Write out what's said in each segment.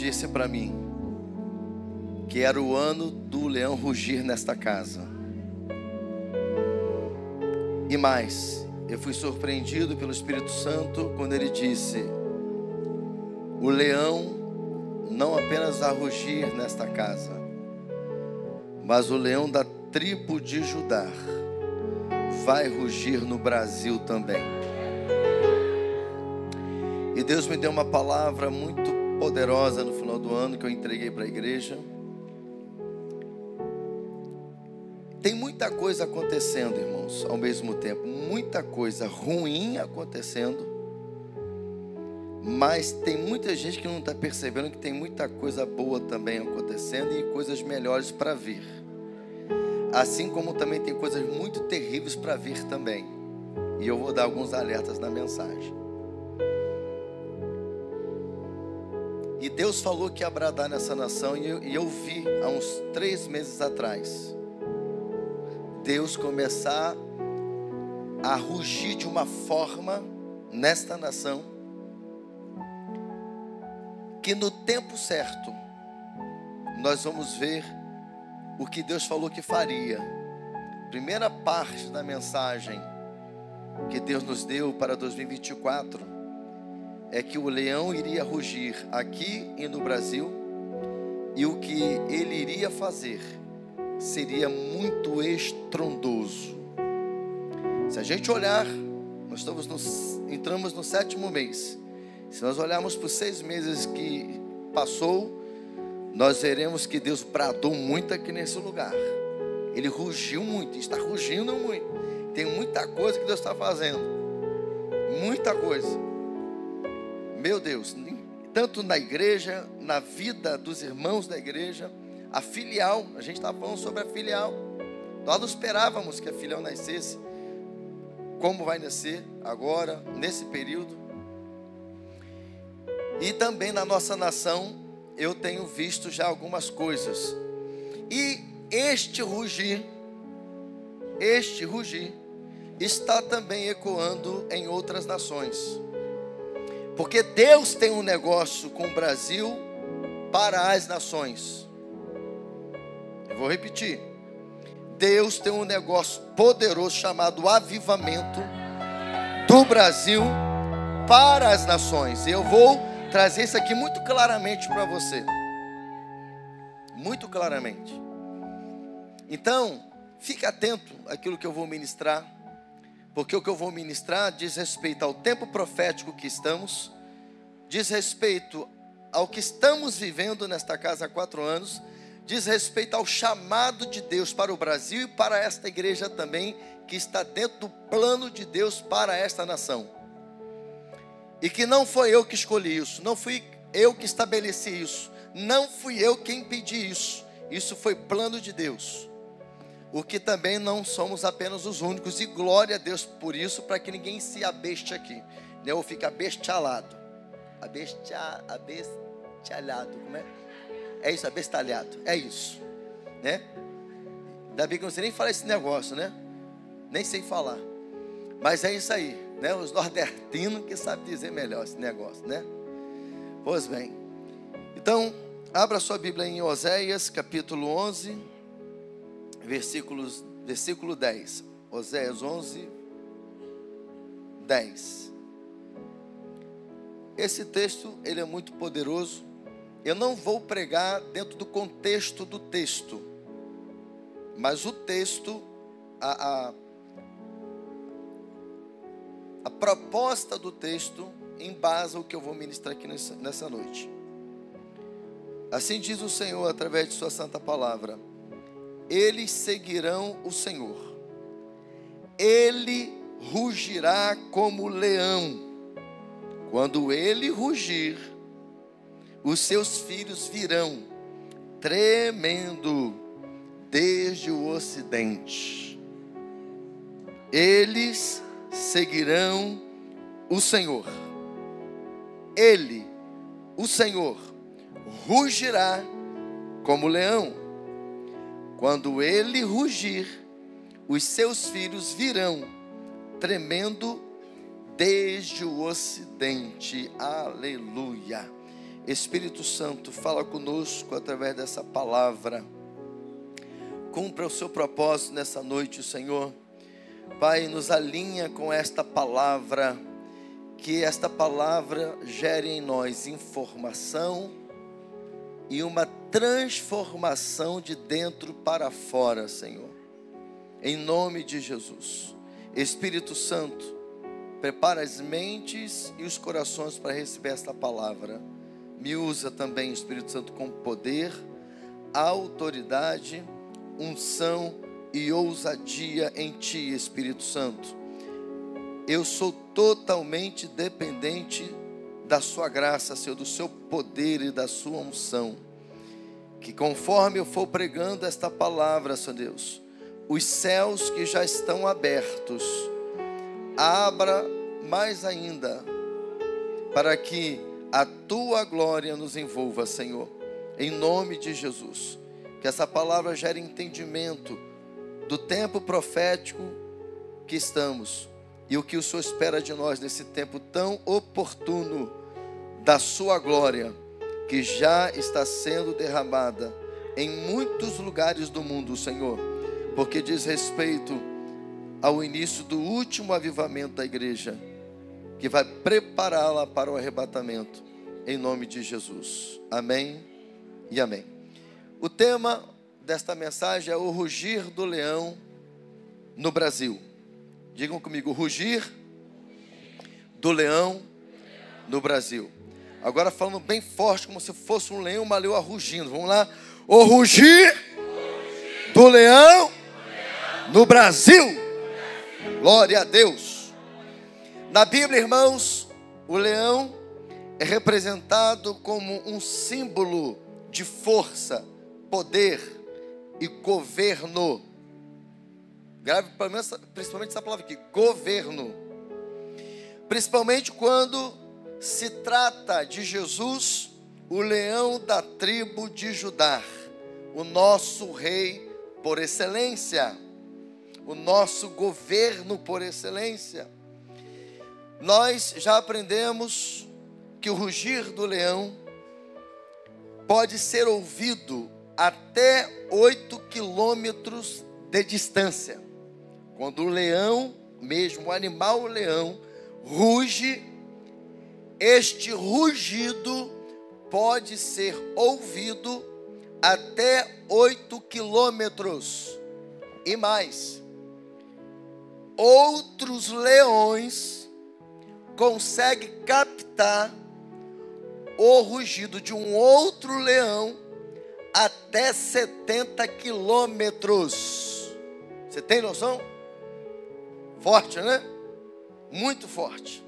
disse para mim que era o ano do leão rugir nesta casa. E mais, eu fui surpreendido pelo Espírito Santo quando ele disse: o leão não apenas vai rugir nesta casa, mas o leão da tribo de Judá vai rugir no Brasil também. E Deus me deu uma palavra muito poderosa no final do ano que eu entreguei para a igreja. Tem muita coisa acontecendo, irmãos, ao mesmo tempo. Muita coisa ruim acontecendo. Mas tem muita gente que não está percebendo que tem muita coisa boa também acontecendo e coisas melhores para vir. Assim como também tem coisas muito terríveis para vir também. E eu vou dar alguns alertas na mensagem. E Deus falou que ia bradar nessa nação. E eu vi há uns 3 meses atrás Deus começar a rugir de uma forma nesta nação, que no tempo certo nós vamos ver o que Deus falou que faria. Primeira parte da mensagem que Deus nos deu para 2024 é que o leão iria rugir aqui e no Brasil, e o que ele iria fazer seria muito estrondoso. Se a gente olhar, nós entramos no 7º mês. Se nós olharmos para os 6 meses que passou, nós veremos que Deus bradou muito aqui nesse lugar. Ele rugiu muito, está rugindo muito. Tem muita coisa que Deus está fazendo. Muita coisa. Meu Deus, tanto na igreja, na vida dos irmãos da igreja, a filial, a gente estava falando sobre a filial. Nós não esperávamos que a filial nascesse como vai nascer agora, nesse período. E também na nossa nação, eu tenho visto já algumas coisas. E este rugir está também ecoando em outras nações. Porque Deus tem um negócio com o Brasil para as nações. Eu vou repetir. Deus tem um negócio poderoso chamado avivamento do Brasil para as nações. Eu vou trazer isso aqui muito claramente para você. Muito claramente. Então, fique atento àquilo que eu vou ministrar, porque o que eu vou ministrar diz respeito ao tempo profético que estamos, diz respeito ao que estamos vivendo nesta casa há 4 anos, diz respeito ao chamado de Deus para o Brasil e para esta igreja também, que está dentro do plano de Deus para esta nação. E que não foi eu que escolhi isso, não fui eu que estabeleci isso, não fui eu quem pedi isso. Isso foi plano de Deus. O que também não somos apenas os únicos, e glória a Deus por isso, para que ninguém se abeste aqui, né? Ou fica abestalhado. Abestalhado, como é? É isso, abestalhado, é isso, né? Ainda bem que eu não sei nem falar esse negócio, né? Nem sei falar. Mas é isso aí, né? Os nordestinos que sabem dizer melhor esse negócio, né? Pois bem. Então, abra sua Bíblia em Oséias, capítulo 11, versículo 10. Oséias 11, 10. Esse texto, ele é muito poderoso. Eu não vou pregar dentro do contexto do texto, mas o texto, a proposta do texto embasa o que eu vou ministrar aqui nessa noite. Assim diz o Senhor através de sua santa palavra: eles seguirão o Senhor, ele rugirá como leão. Quando ele rugir, os seus filhos virão, tremendo desde o ocidente. Eles seguirão o Senhor. Ele, o Senhor, rugirá como leão. Quando ele rugir, os seus filhos virão, tremendo desde o ocidente. Aleluia. Espírito Santo, fala conosco através dessa palavra. Cumpra o seu propósito nessa noite, Senhor. Pai, nos alinha com esta palavra, que esta palavra gere em nós informação e uma transformação de dentro para fora, Senhor. Em nome de Jesus. Espírito Santo, prepara as mentes e os corações para receber esta palavra. Me usa também, Espírito Santo, com poder, autoridade, unção e ousadia em Ti, Espírito Santo. Eu sou totalmente dependente da Sua graça, Senhor, do Seu poder e da Sua unção. Que conforme eu for pregando esta palavra, Senhor Deus, os céus que já estão abertos, abra mais ainda, para que a Tua glória nos envolva, Senhor, em nome de Jesus. Que essa palavra gere entendimento do tempo profético que estamos e o que o Senhor espera de nós nesse tempo tão oportuno da Sua glória, que já está sendo derramada em muitos lugares do mundo, Senhor, porque diz respeito ao início do último avivamento da igreja, que vai prepará-la para o arrebatamento, em nome de Jesus. Amém e amém. O tema desta mensagem é o rugir do leão no Brasil. Digam comigo, rugir do leão no Brasil. Agora falando bem forte, como se fosse um leão, uma leoa rugindo. Vamos lá. O rugir do leão no Brasil. Glória a Deus. Na Bíblia, irmãos, o leão é representado como um símbolo de força, poder e governo. Grave principalmente essa palavra aqui, governo. Principalmente quando se trata de Jesus, o leão da tribo de Judá, o nosso rei por excelência, o nosso governo por excelência. Nós já aprendemos que o rugir do leão pode ser ouvido até 8 quilômetros de distância. Quando o leão, mesmo o animal leão, ruge, este rugido pode ser ouvido até 8 quilômetros e mais. Outros leões conseguem captar o rugido de um outro leão até 70 quilômetros. Você tem noção? Forte, né? Muito forte.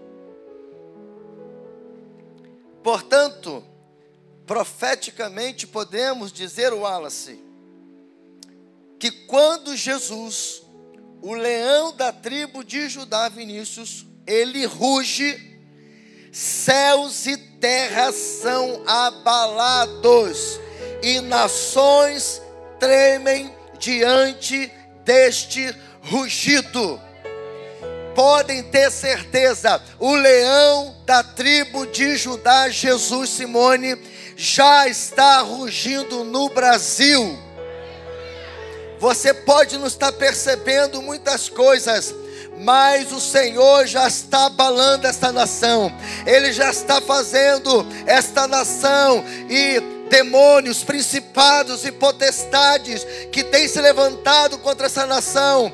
Portanto, profeticamente podemos dizer, Wallace, que quando Jesus, o leão da tribo de Judá, Vinícius, ele ruge, céus e terras são abalados e nações tremem diante deste rugido. Podem ter certeza, o leão da tribo de Judá, Jesus Simone, já está rugindo no Brasil. Você pode não estar percebendo muitas coisas, mas o Senhor já está abalando esta nação. Ele já está fazendo esta nação e demônios, principados e potestades que têm se levantado contra essa nação,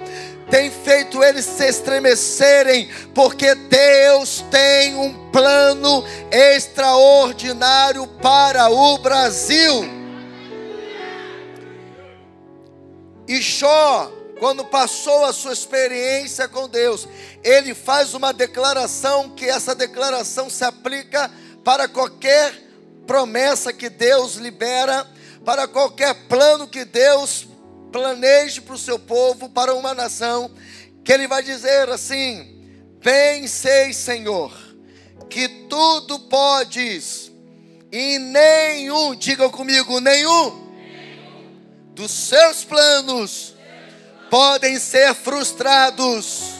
tem feito eles se estremecerem, porque Deus tem um plano extraordinário para o Brasil. E Jó, quando passou a sua experiência com Deus, ele faz uma declaração, que essa declaração se aplica para qualquer promessa que Deus libera, para qualquer plano que Deus planeje para o seu povo, para uma nação, que ele vai dizer assim: bem sei, Senhor, que tudo podes, e nenhum, digam comigo, nenhum dos seus planos podem ser frustrados.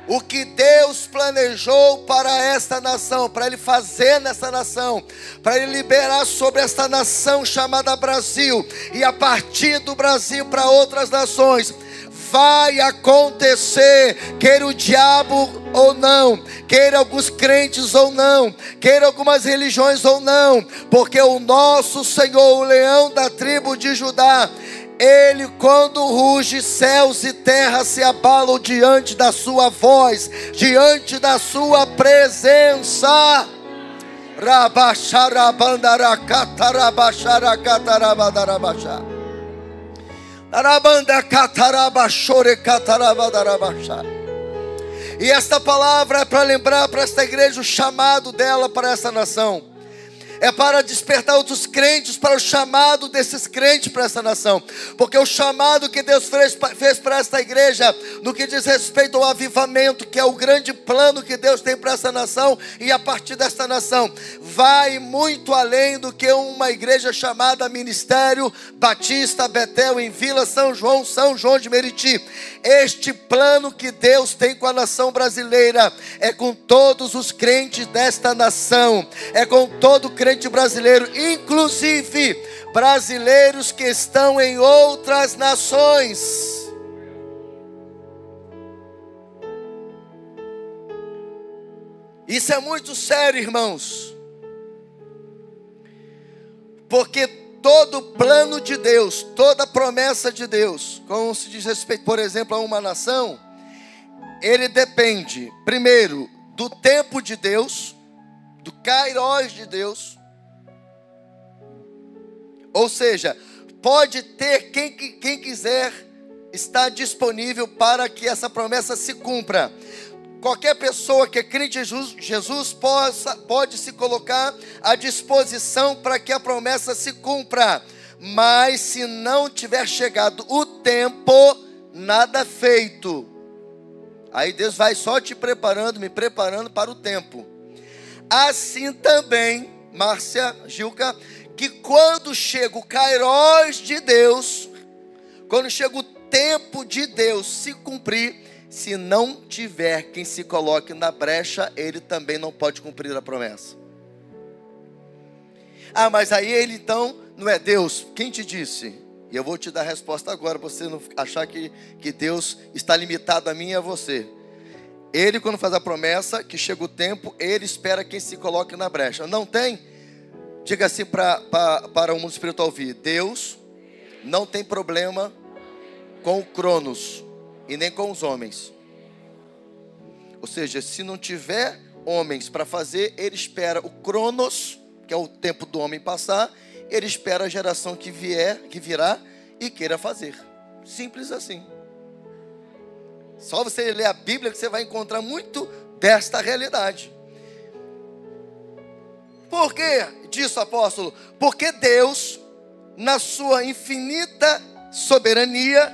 o que Deus planejou para esta nação, para Ele fazer nessa nação, para Ele liberar sobre esta nação chamada Brasil, e a partir do Brasil para outras nações, vai acontecer, queira o diabo ou não, queira alguns crentes ou não, queira algumas religiões ou não, porque o nosso Senhor, o leão da tribo de Judá, Ele, quando ruge, céus e terra se abalam diante da sua voz, diante da sua presença. E esta palavra é para lembrar para esta igreja o chamado dela para essa nação. É para despertar outros crentes para o chamado desses crentes para essa nação. Porque o chamado que Deus fez para esta igreja, no que diz respeito ao avivamento, que é o grande plano que Deus tem para essa nação, e a partir desta nação, vai muito além do que uma igreja chamada Ministério Batista Betel em Vila São João de Meriti. Este plano que Deus tem com a nação brasileira é com todos os crentes desta nação, é com todo crente brasileiro, inclusive brasileiros que estão em outras nações. Isso é muito sério, irmãos, porque todo plano de Deus, toda promessa de Deus, como se diz respeito, por exemplo, a uma nação, ele depende, primeiro, do tempo de Deus, do kairos de Deus. Ou seja, pode ter quem quiser estar disponível para que essa promessa se cumpra. Qualquer pessoa que é crente em Jesus pode se colocar à disposição para que a promessa se cumpra. Mas se não tiver chegado o tempo, nada feito. Aí Deus vai só me preparando para o tempo. Assim também, Márcia, Gilca, que quando chega o kairos de Deus, quando chega o tempo de Deus se cumprir, se não tiver quem se coloque na brecha, ele também não pode cumprir a promessa. Ah, mas aí ele então não é Deus. Quem te disse? E eu vou te dar a resposta agora, para você não achar que Deus está limitado a mim e a você. Ele, quando faz a promessa, que chega o tempo, ele espera quem se coloque na brecha. Não tem? Diga assim para o mundo espiritual ouvir: Deus não tem problema com o Cronos e nem com os homens. Ou seja, se não tiver homens para fazer, ele espera o Cronos, que é o tempo do homem passar, ele espera a geração que virá e queira fazer. Simples assim. Só você ler a Bíblia que você vai encontrar muito desta realidade. Por que disso, apóstolo? Porque Deus, na sua infinita soberania,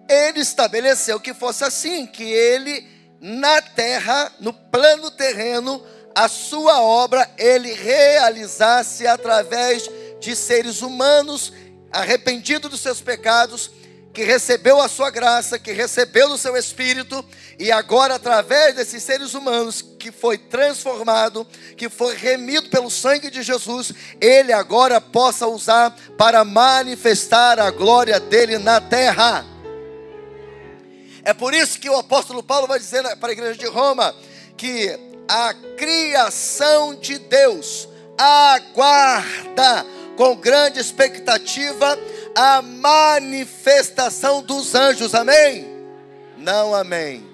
Ele estabeleceu que fosse assim, que Ele, na terra, no plano terreno, a sua obra, Ele realizasse através de seres humanos, arrependidos dos seus pecados, que recebeu a sua graça, que recebeu do seu Espírito, e agora através desses seres humanos, que foi transformado, que foi remido pelo sangue de Jesus, Ele agora possa usar para manifestar a glória dEle na terra. É por isso que o apóstolo Paulo vai dizer para a igreja de Roma, que a criação de Deus aguarda com grande expectativa a manifestação dos anjos, amém? Não, amém.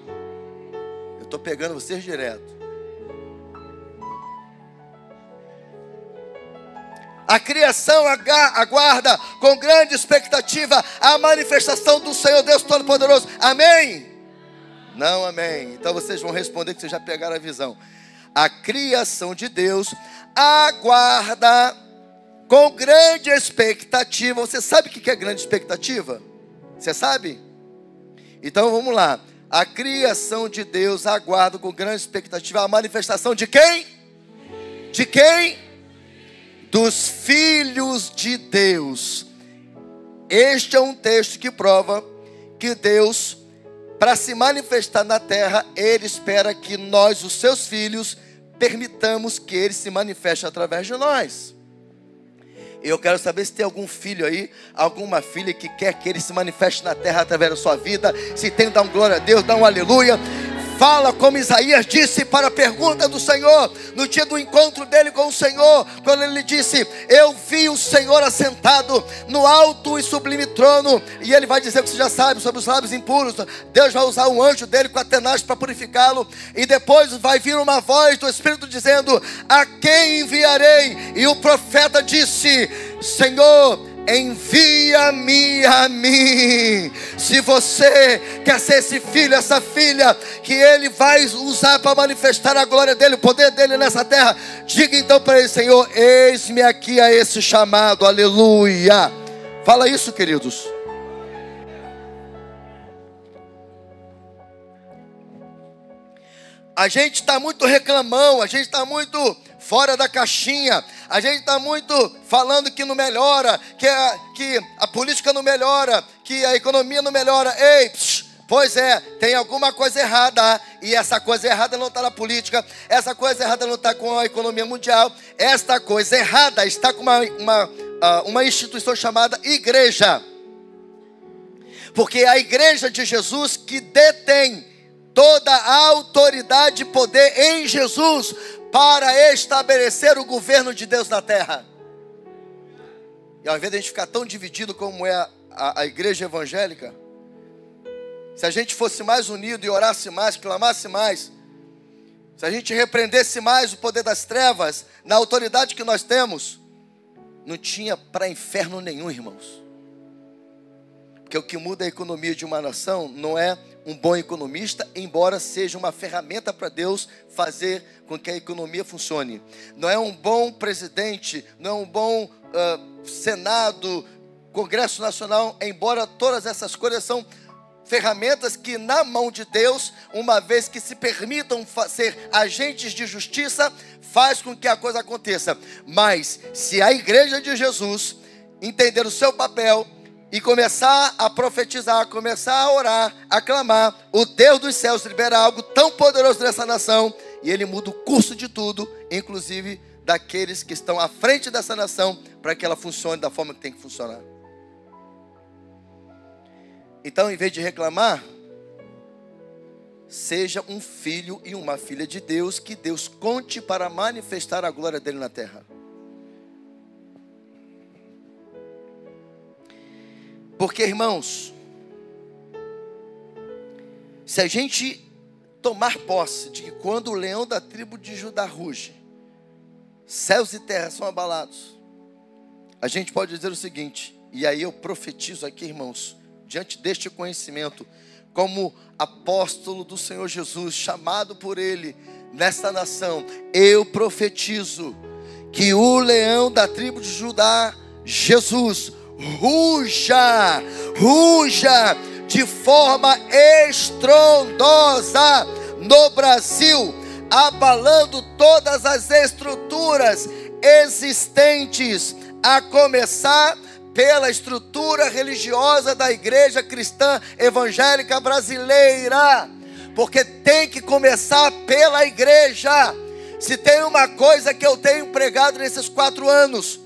Eu estou pegando vocês direto. A criação aguarda com grande expectativa a manifestação do Senhor Deus Todo-Poderoso, amém? Não, amém. Então vocês vão responder que vocês já pegaram a visão. A criação de Deus aguarda com grande expectativa. Você sabe o que é grande expectativa? Você sabe? Então vamos lá. A criação de Deus aguarda com grande expectativa a manifestação de quem? De quem? Dos filhos de Deus. Este é um texto que prova que Deus para se manifestar na terra, Ele espera que nós, os seus filhos, permitamos que Ele se manifeste através de nós. Eu quero saber se tem algum filho aí, alguma filha que quer que Ele se manifeste na terra através da sua vida. Se tem, dá um glória a Deus, dá um aleluia. Fala como Isaías disse para a pergunta do Senhor, no dia do encontro dele com o Senhor, quando ele disse: eu vi o Senhor assentado no alto e sublime trono. E ele vai dizer o que você já sabe sobre os lábios impuros. Deus vai usar um anjo dele com a tenaz para purificá-lo. E depois vai vir uma voz do Espírito dizendo: a quem enviarei? E o profeta disse: Senhor, envia-me a mim. Se você quer ser esse filho, essa filha que Ele vai usar para manifestar a glória dele, o poder dele nessa terra, diga então para Ele: Senhor, eis-me aqui a esse chamado. Aleluia. Fala isso, queridos. A gente está muito reclamão, a gente está muito fora da caixinha, a gente está muito falando que não melhora, que a política não melhora, que a economia não melhora. Ei, pois é, tem alguma coisa errada, e essa coisa errada não está na política, essa coisa errada não está com a economia mundial, esta coisa errada está com uma instituição chamada igreja, porque é a igreja de Jesus que detém toda a autoridade e poder em Jesus para estabelecer o governo de Deus na terra. E ao invés de a gente ficar tão dividido como é a igreja evangélica, se a gente fosse mais unido e orasse mais, clamasse mais, se a gente repreendesse mais o poder das trevas, na autoridade que nós temos, não tinha para inferno nenhum, irmãos. Porque o que muda a economia de uma nação não é um bom economista, embora seja uma ferramenta para Deus fazer com que a economia funcione. Não é um bom presidente, não é um bom Senado, Congresso Nacional, embora todas essas coisas são ferramentas que na mão de Deus, uma vez que se permitam ser agentes de justiça, faz com que a coisa aconteça. Mas se a igreja de Jesus entender o seu papel e começar a profetizar, começar a orar, a clamar, o Deus dos céus libera algo tão poderoso nessa nação, e Ele muda o curso de tudo, inclusive daqueles que estão à frente dessa nação, para que ela funcione da forma que tem que funcionar. Então, em vez de reclamar, seja um filho e uma filha de Deus, que Deus conte para manifestar a glória dele na terra. Porque, irmãos, se a gente tomar posse de que quando o leão da tribo de Judá ruge, céus e terra são abalados, a gente pode dizer o seguinte, e aí eu profetizo aqui, irmãos, diante deste conhecimento, como apóstolo do Senhor Jesus, chamado por Ele nesta nação, eu profetizo que o leão da tribo de Judá, Jesus, ruja de forma estrondosa no Brasil, abalando todas as estruturas existentes, a começar pela estrutura religiosa da igreja cristã evangélica brasileira, porque tem que começar pela igreja. Se tem uma coisa que eu tenho pregado nesses 4 anos,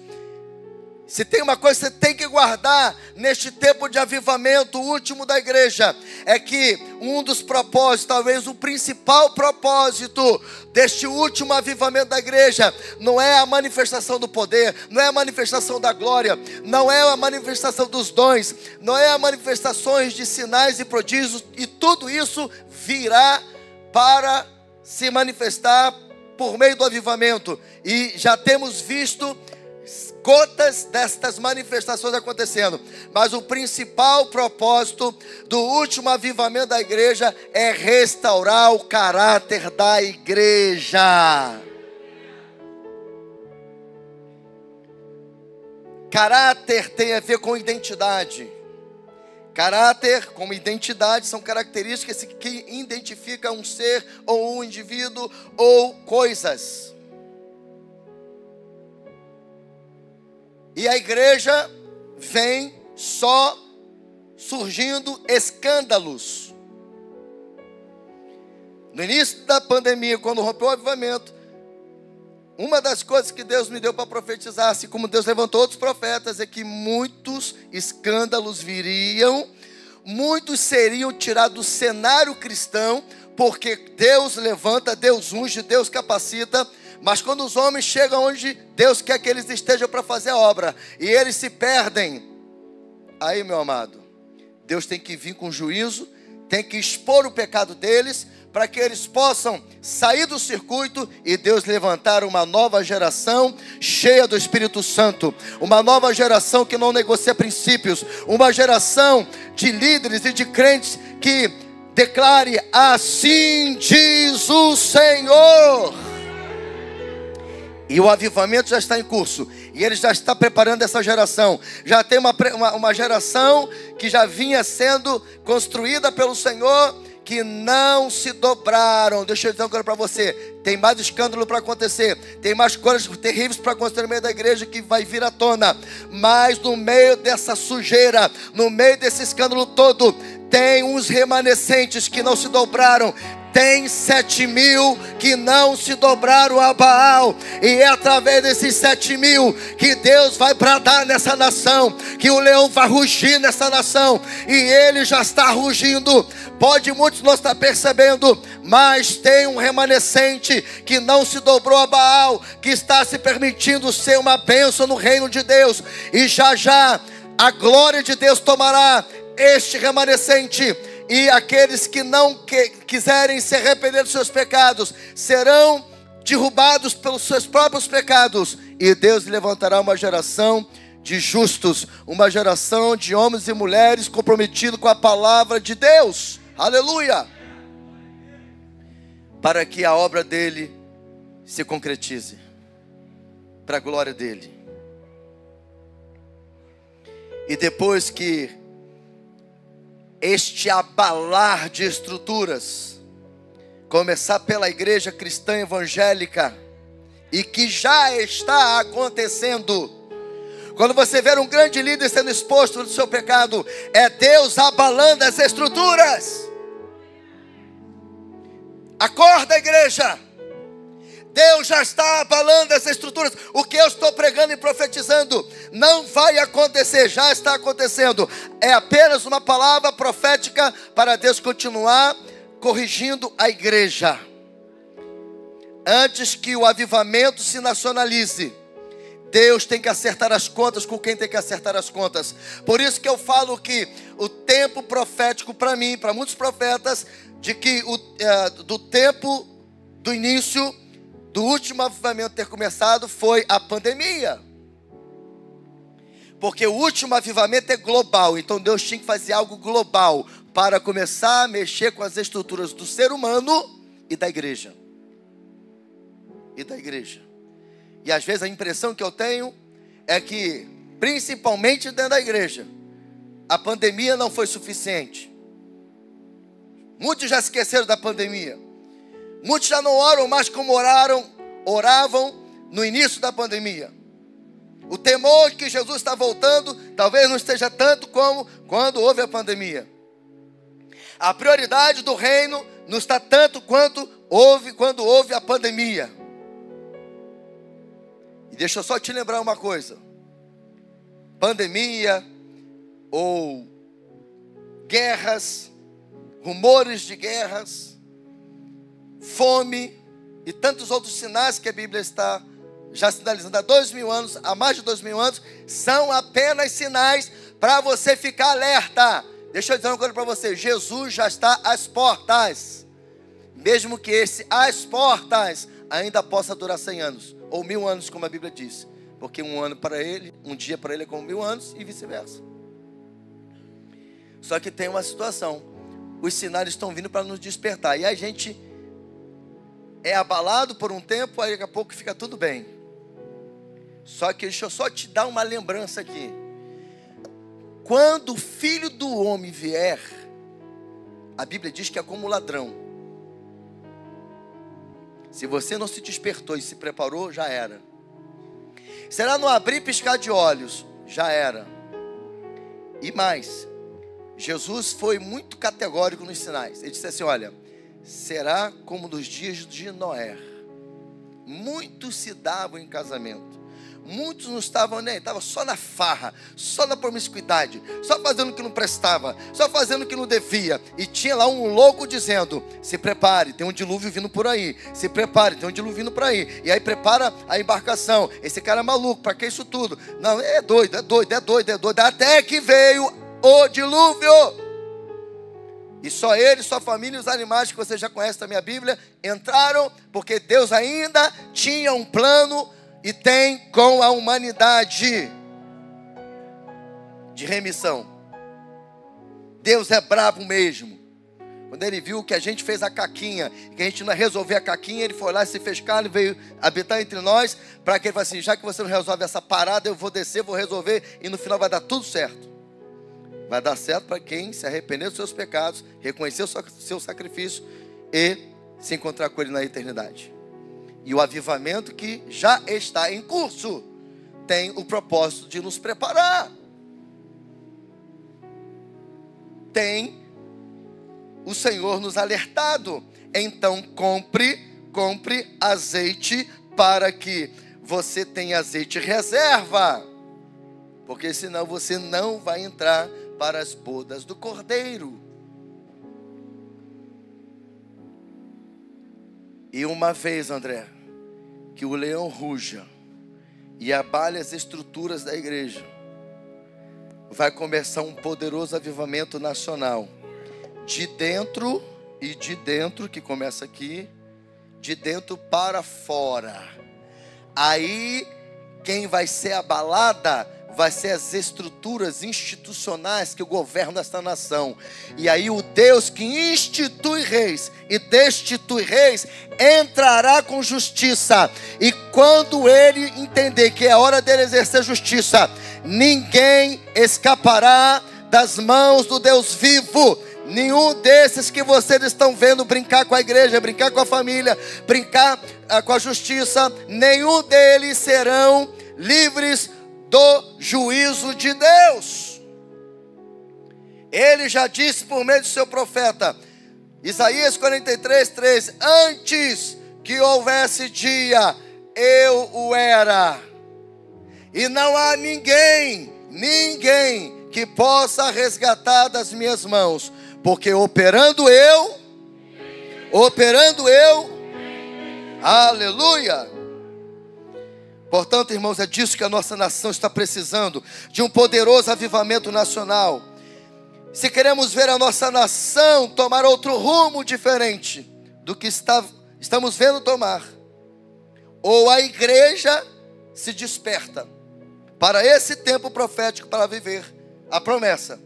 se tem uma coisa que você tem que guardar neste tempo de avivamento último da igreja, é que um dos propósitos, talvez o principal propósito deste último avivamento da igreja, não é a manifestação do poder, não é a manifestação da glória, não é a manifestação dos dons, não é a manifestações de sinais e prodígios, e tudo isso virá para se manifestar por meio do avivamento, e já temos visto gotas destas manifestações acontecendo, mas o principal propósito do último avivamento da igreja é restaurar o caráter da igreja. Caráter tem a ver com identidade. Caráter como identidade são características que identificam um ser ou um indivíduo ou coisas. E a igreja vem só surgindo escândalos. No início da pandemia, quando rompeu o avivamento, uma das coisas que Deus me deu para profetizar, assim como Deus levantou outros profetas, é que muitos escândalos viriam, muitos seriam tirados do cenário cristão, porque Deus levanta, Deus unge, Deus capacita, mas quando os homens chegam onde Deus quer que eles estejam para fazer a obra, e eles se perdem, aí, meu amado, Deus tem que vir com juízo, tem que expor o pecado deles, para que eles possam sair do circuito e Deus levantar uma nova geração cheia do Espírito Santo, uma nova geração que não negocia princípios, uma geração de líderes e de crentes que declare: assim diz o Senhor. E o avivamento já está em curso, e ele já está preparando essa geração. Já tem uma geração que já vinha sendo construída pelo Senhor, que não se dobraram. Deixa eu dizer uma coisa para você: tem mais escândalo para acontecer, tem mais coisas terríveis para acontecer no meio da igreja que vai vir à tona, mas no meio dessa sujeira, no meio desse escândalo todo, tem uns remanescentes que não se dobraram. Tem 7.000 que não se dobraram a Baal, e é através desses 7.000 que Deus vai bradar nessa nação, que o leão vai rugir nessa nação, e ele já está rugindo. Pode muitos não estar percebendo, mas tem um remanescente que não se dobrou a Baal, que está se permitindo ser uma bênção no reino de Deus, e já já a glória de Deus tomará este remanescente. E aqueles que não quiserem se arrepender dos seus pecados serão derrubados pelos seus próprios pecados. E Deus levantará uma geração de justos, uma geração de homens e mulheres comprometidos com a palavra de Deus. Aleluia! Para que a obra dele se concretize, para a glória dele. E depois que este abalar de estruturas começar pela igreja cristã evangélica, e que já está acontecendo, quando você ver um grande líder sendo exposto do seu pecado, é Deus abalando as estruturas. Acorda, igreja! Deus já está abalando essas estruturas. O que eu estou pregando e profetizando não vai acontecer, já está acontecendo. É apenas uma palavra profética para Deus continuar corrigindo a igreja. Antes que o avivamento se nacionalize, Deus tem que acertar as contas com quem tem que acertar as contas. Por isso que eu falo que o tempo profético para mim, para muitos profetas, de que do tempo do início do último avivamento ter começado foi a pandemia. Porque o último avivamento é global. Então Deus tinha que fazer algo global para começar a mexer com as estruturas do ser humano e da igreja. E às vezes a impressão que eu tenho é que, principalmente dentro da igreja, a pandemia não foi suficiente. Muitos já esqueceram da pandemia. Muitos já não oram mais como oravam no início da pandemia. O temor que Jesus está voltando talvez não esteja tanto como quando houve a pandemia. A prioridade do reino não está tanto quanto houve quando houve a pandemia. E deixa eu só te lembrar uma coisa. Pandemia ou guerras, rumores de guerras, fome e tantos outros sinais que a Bíblia está já sinalizando há 2000 anos, há mais de 2000 anos, são apenas sinais para você ficar alerta. Deixa eu dizer uma coisa para você: Jesus já está às portas, mesmo que esse às portas ainda possa durar 100 anos, ou 1000 anos, como a Bíblia diz, porque um ano para ele, um dia para ele é como 1000 anos e vice-versa. Só que tem uma situação: os sinais estão vindo para nos despertar, e a gente é abalado por um tempo, aí daqui a pouco fica tudo bem. Só que deixa eu só te dar uma lembrança aqui. Quando o Filho do Homem vier, a Bíblia diz que é como ladrão. Se você não se despertou e se preparou, já era. Será no abrir e piscar de olhos, já era. E mais, Jesus foi muito categórico nos sinais. Ele disse assim: olha, será como nos dias de Noé. Muitos se davam em casamento. Muitos não estavam nem, estavam só na farra, só na promiscuidade, só fazendo o que não prestava, só fazendo o que não devia. E tinha lá um louco dizendo: se prepare, tem um dilúvio vindo por aí. Se prepare, tem um dilúvio vindo por aí. E aí prepara a embarcação. Esse cara é maluco, para que isso tudo? Não, é doido. Até que veio o dilúvio. E só ele, sua família e os animais que você já conhece da minha Bíblia entraram, porque Deus ainda tinha um plano e tem com a humanidade de remissão. Deus é bravo mesmo. Quando ele viu que a gente fez a caquinha, que a gente não resolveu a caquinha, ele foi lá, se fez carne, veio habitar entre nós, para que ele falasse assim: já que você não resolve essa parada, eu vou descer, vou resolver, e no final vai dar tudo certo. Vai dar certo para quem se arrepender dos seus pecados, reconhecer o seu sacrifício e se encontrar com ele na eternidade. E o avivamento que já está em curso tem o propósito de nos preparar. Tem o Senhor nos alertado. Então compre azeite para que você tenha azeite reserva. Porque senão você não vai entrar para as bodas do Cordeiro. E uma vez, André, que o leão ruja e abale as estruturas da igreja, vai começar um poderoso avivamento nacional. De dentro, que começa aqui, de dentro para fora. Aí, quem vai ser abalada vai ser as estruturas institucionais que governam esta nação. E aí o Deus que institui reis e destitui reis entrará com justiça. E quando ele entender que é hora dele exercer justiça, ninguém escapará das mãos do Deus vivo. Nenhum desses que vocês estão vendo brincar com a igreja, brincar com a família, brincar com a justiça, nenhum deles serão livres do juízo de Deus. Ele já disse por meio do seu profeta, Isaías 43:3: antes que houvesse dia, eu o era, e não há ninguém que possa resgatar das minhas mãos, porque operando eu, aleluia. Portanto, irmãos, é disso que a nossa nação está precisando, de um poderoso avivamento nacional. Se queremos ver a nossa nação tomar outro rumo diferente do que estamos vendo tomar, ou a igreja se desperta para esse tempo profético, para viver a promessa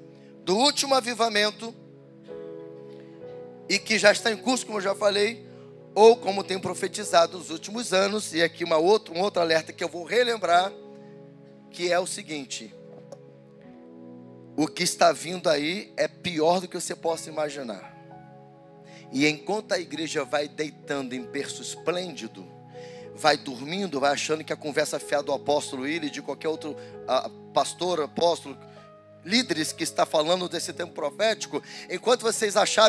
do último avivamento, e que já está em curso, como eu já falei, ou como tenho profetizado nos últimos anos. E aqui um outro alerta que eu vou relembrar, que é o seguinte: o que está vindo aí é pior do que você possa imaginar. E enquanto a igreja vai deitando em berço esplêndido, vai dormindo, vai achando que a conversa fiada do apóstolo Willi, de qualquer outro pastor, apóstolo, líderes que está falando desse tempo profético, enquanto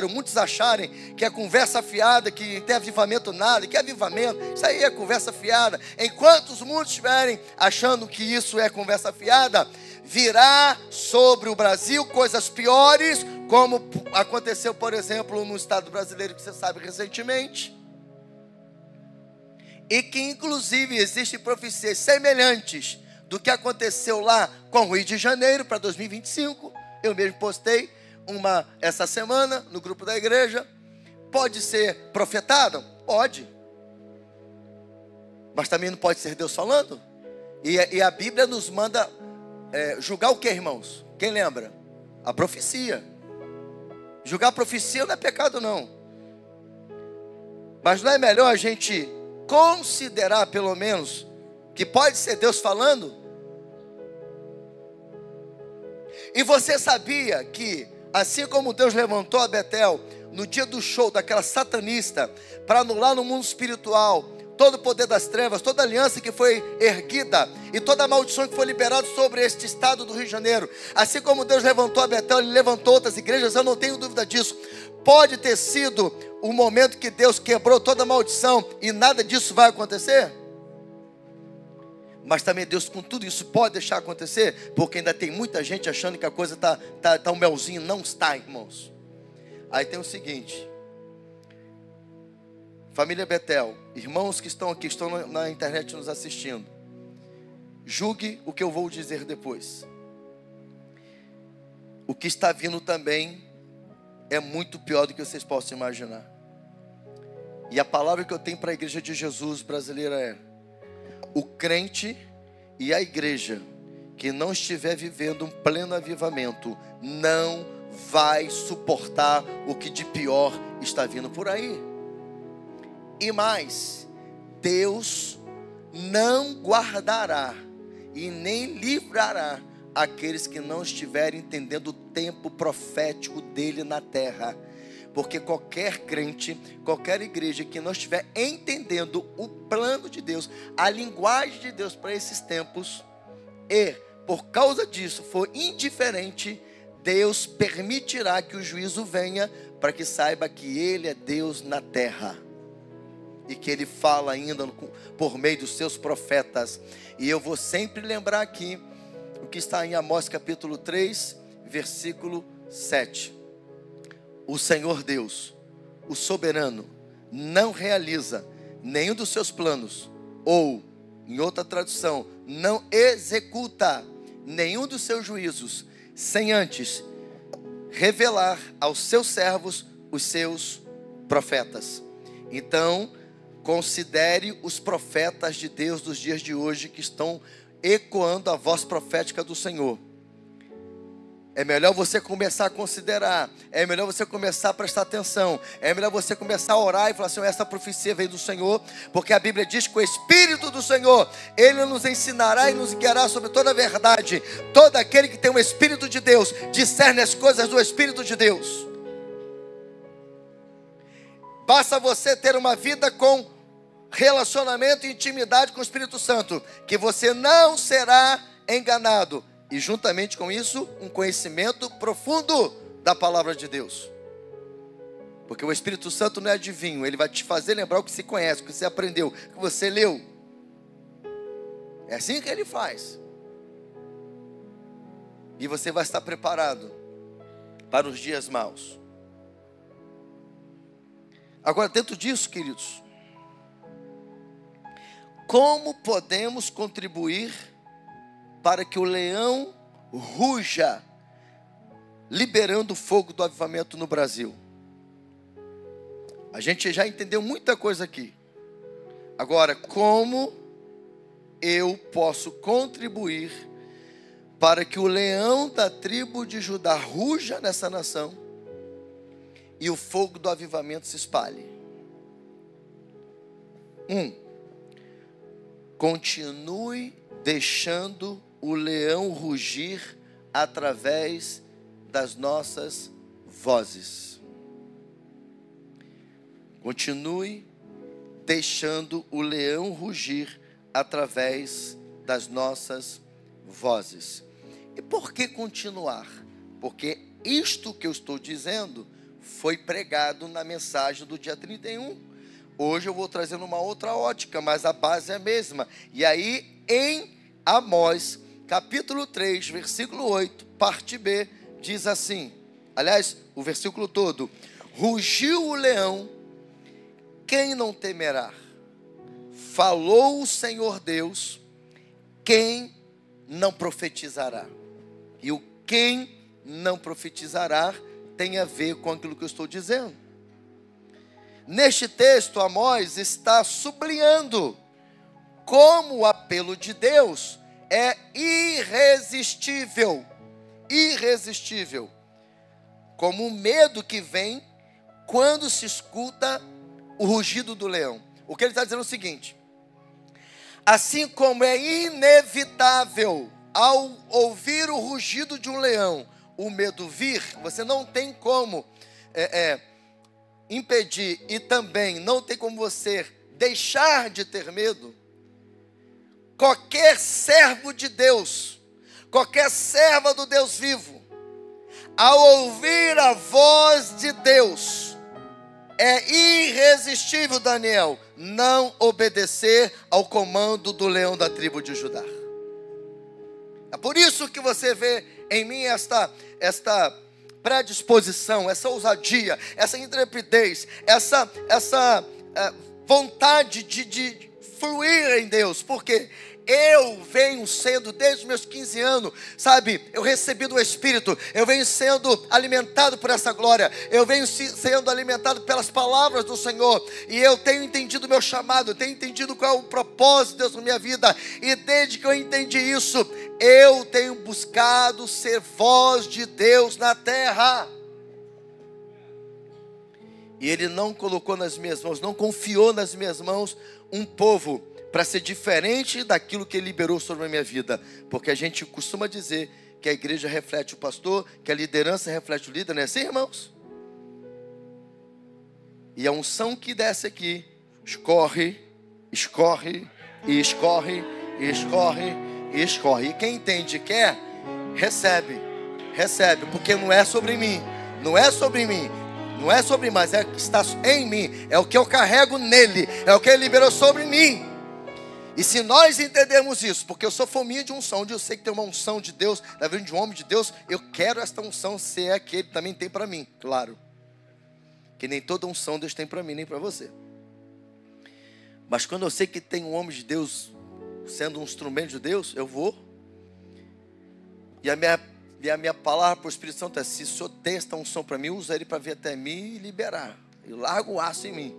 muitos acharem que é conversa fiada, que tem avivamento nada, que é avivamento, isso aí é conversa fiada, enquanto muitos estiverem achando que isso é conversa fiada, virá sobre o Brasil coisas piores, como aconteceu, por exemplo, no estado brasileiro, que você sabe, recentemente, e que inclusive existem profecias semelhantes do que aconteceu lá com o Rio de Janeiro para 2025. Eu mesmo postei uma essa semana no grupo da igreja. Pode ser profetado? Pode. Mas também não pode ser Deus falando? E a Bíblia nos manda julgar o que, irmãos? Quem lembra? A profecia. Julgar a profecia não é pecado, não. Mas não é melhor a gente considerar, pelo menos, que pode ser Deus falando? E você sabia que, assim como Deus levantou a Betel no dia do show daquela satanista, para anular no mundo espiritual todo o poder das trevas, toda aliança que foi erguida e toda a maldição que foi liberada sobre este estado do Rio de Janeiro, assim como Deus levantou a Betel, Ele levantou outras igrejas, eu não tenho dúvida disso. Pode ter sido o momento que Deus quebrou toda a maldição e nada disso vai acontecer? Mas também Deus, com tudo isso, pode deixar acontecer, porque ainda tem muita gente achando que a coisa tá um melzinho. Não está, irmãos. Aí tem o seguinte: família Betel, irmãos que estão aqui, estão na internet nos assistindo, julgue o que eu vou dizer depois. O que está vindo também é muito pior do que vocês possam imaginar. E a palavra que eu tenho para a igreja de Jesus brasileira é: o crente e a igreja que não estiver vivendo um pleno avivamento não vai suportar o que de pior está vindo por aí. E mais, Deus não guardará e nem livrará aqueles que não estiverem entendendo o tempo profético dele na terra. Porque qualquer crente, qualquer igreja que não estiver entendendo o plano de Deus, a linguagem de Deus para esses tempos, e por causa disso for indiferente, Deus permitirá que o juízo venha, para que saiba que Ele é Deus na terra. E que Ele fala ainda por meio dos seus profetas. E eu vou sempre lembrar aqui o que está em Amós capítulo 3, versículo 7. O Senhor Deus, o soberano, não realiza nenhum dos seus planos, ou, em outra tradução, não executa nenhum dos seus juízos, sem antes revelar aos seus servos os seus profetas. Então, considere os profetas de Deus dos dias de hoje que estão ecoando a voz profética do Senhor. É melhor você começar a considerar, é melhor você começar a prestar atenção, é melhor você começar a orar e falar assim: essa profecia veio do Senhor, porque a Bíblia diz que o Espírito do Senhor, Ele nos ensinará e nos guiará sobre toda a verdade. Todo aquele que tem o Espírito de Deus, discerne as coisas do Espírito de Deus. Basta você ter uma vida com relacionamento e intimidade com o Espírito Santo, que você não será enganado. E juntamente com isso, um conhecimento profundo da palavra de Deus. Porque o Espírito Santo não é adivinho. Ele vai te fazer lembrar o que você conhece, o que você aprendeu, o que você leu. É assim que Ele faz. E você vai estar preparado para os dias maus. Agora, dentro disso, queridos, como podemos contribuir para que o leão ruja, liberando o fogo do avivamento no Brasil? A gente já entendeu muita coisa aqui. Agora, como eu posso contribuir para que o leão da tribo de Judá ruja nessa nação e o fogo do avivamento se espalhe? Continue deixando o leão rugir através das nossas vozes. Continue deixando o leão rugir através das nossas vozes. E por que continuar? Porque isto que eu estou dizendo foi pregado na mensagem do dia 31. Hoje eu vou trazer uma outra ótica, mas a base é a mesma. E aí, em Amós, capítulo 3, versículo 8, parte B, diz assim, aliás, o versículo todo: rugiu o leão, quem não temerá? Falou o Senhor Deus, quem não profetizará? E o quem não profetizará tem a ver com aquilo que eu estou dizendo. Neste texto, Amós está sublinhando como o apelo de Deus é irresistível. Irresistível. Como o medo que vem quando se escuta o rugido do leão. O que ele está dizendo é o seguinte: assim como é inevitável ao ouvir o rugido de um leão, o medo vir, você não tem como impedir, e também não tem como você deixar de ter medo. Qualquer servo de Deus, qualquer serva do Deus vivo, Ao ouvir a voz de Deus, é irresistível, Daniel, não obedecer ao comando do leão da tribo de Judá. É por isso que você vê em mim esta predisposição, essa ousadia, essa intrepidez, essa vontade de fluir em Deus. Porque eu venho sendo, desde os meus 15 anos, sabe, eu recebi do Espírito, eu venho sendo alimentado por essa glória, eu venho sendo alimentado pelas palavras do Senhor, e eu tenho entendido o meu chamado, tenho entendido qual é o propósito de Deus na minha vida, e desde que eu entendi isso, eu tenho buscado ser voz de Deus na terra. E Ele não colocou nas minhas mãos, não confiou nas minhas mãos um povo para ser diferente daquilo que Ele liberou sobre a minha vida. Porque a gente costuma dizer que a igreja reflete o pastor, que a liderança reflete o líder, não é assim, irmãos? E a unção que desce aqui, escorre, escorre, e escorre, e escorre, e escorre. E quem entende e quer, recebe, recebe. Porque não é sobre mim, não é sobre mim, não é sobre mim, mas é que está em mim, é o que eu carrego nele, é o que Ele liberou sobre mim. E se nós entendermos isso, porque eu sou fominha de unção, onde eu sei que tem uma unção de Deus, na vida de um homem de Deus, eu quero esta unção ser a que Ele também tem para mim, claro. Que nem toda unção Deus tem para mim, nem para você. Mas quando eu sei que tem um homem de Deus, sendo um instrumento de Deus, eu vou. E a minha palavra para o Espírito Santo é: se o Senhor tem esta unção para mim, usa Ele para vir até mim e liberar. Eu largo o aço em mim.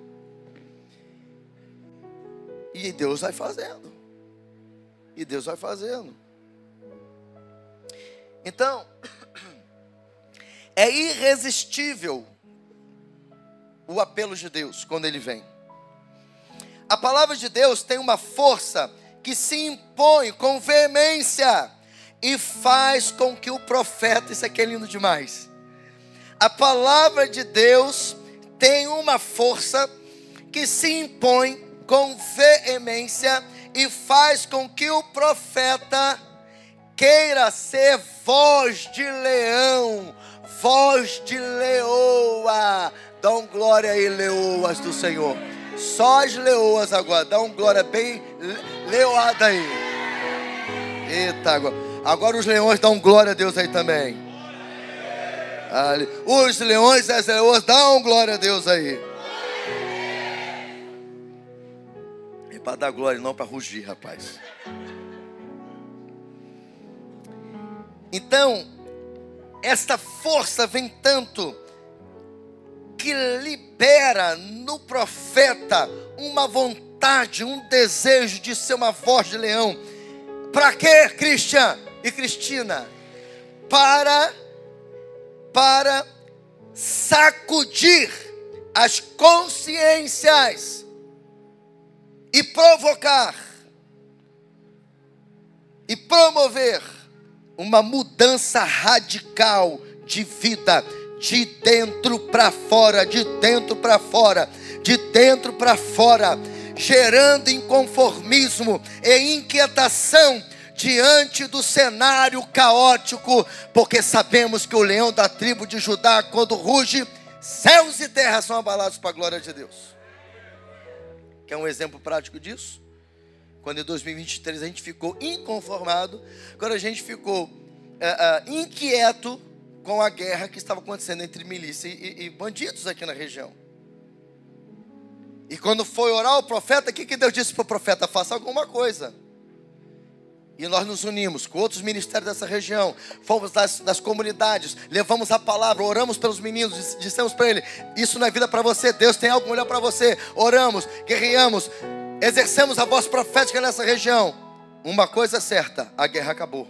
E Deus vai fazendo. E Deus vai fazendo. Então, é irresistível o apelo de Deus quando Ele vem. A palavra de Deus tem uma força que se impõe com veemência e faz com que o profeta, isso aqui é lindo demais. A palavra de Deus tem uma força que se impõe com veemência e faz com que o profeta queira ser voz de leão, voz de leoa. Dá um glória aí, leoas do Senhor. Só as leoas agora, dá um glória bem leoada aí. Eita, agora os leões dão glória a Deus aí também. Os leões e as leoas dão glória a Deus aí. Para dar glória, não para rugir, rapaz. Então, esta força vem tanto que libera no profeta uma vontade, um desejo de ser uma voz de leão. Para quê, Cristian e Cristina? Para sacudir as consciências e provocar e promover uma mudança radical de vida, de dentro para fora, de dentro para fora, de dentro para fora, gerando inconformismo e inquietação diante do cenário caótico, porque sabemos que o leão da tribo de Judá, quando ruge, céus e terra são abalados para a glória de Deus. Quer um exemplo prático disso? Quando em 2023 a gente ficou inconformado, quando a gente ficou inquieto com a guerra que estava acontecendo entre milícia e bandidos aqui na região. E quando foi orar o profeta, o que Deus disse para o profeta? Faça alguma coisa. E nós nos unimos com outros ministérios dessa região, fomos das comunidades, levamos a palavra, oramos pelos meninos, dissemos para ele: isso não é vida para você, Deus tem algo melhor para você. Oramos, guerreamos, exercemos a voz profética nessa região. Uma coisa é certa: a guerra acabou.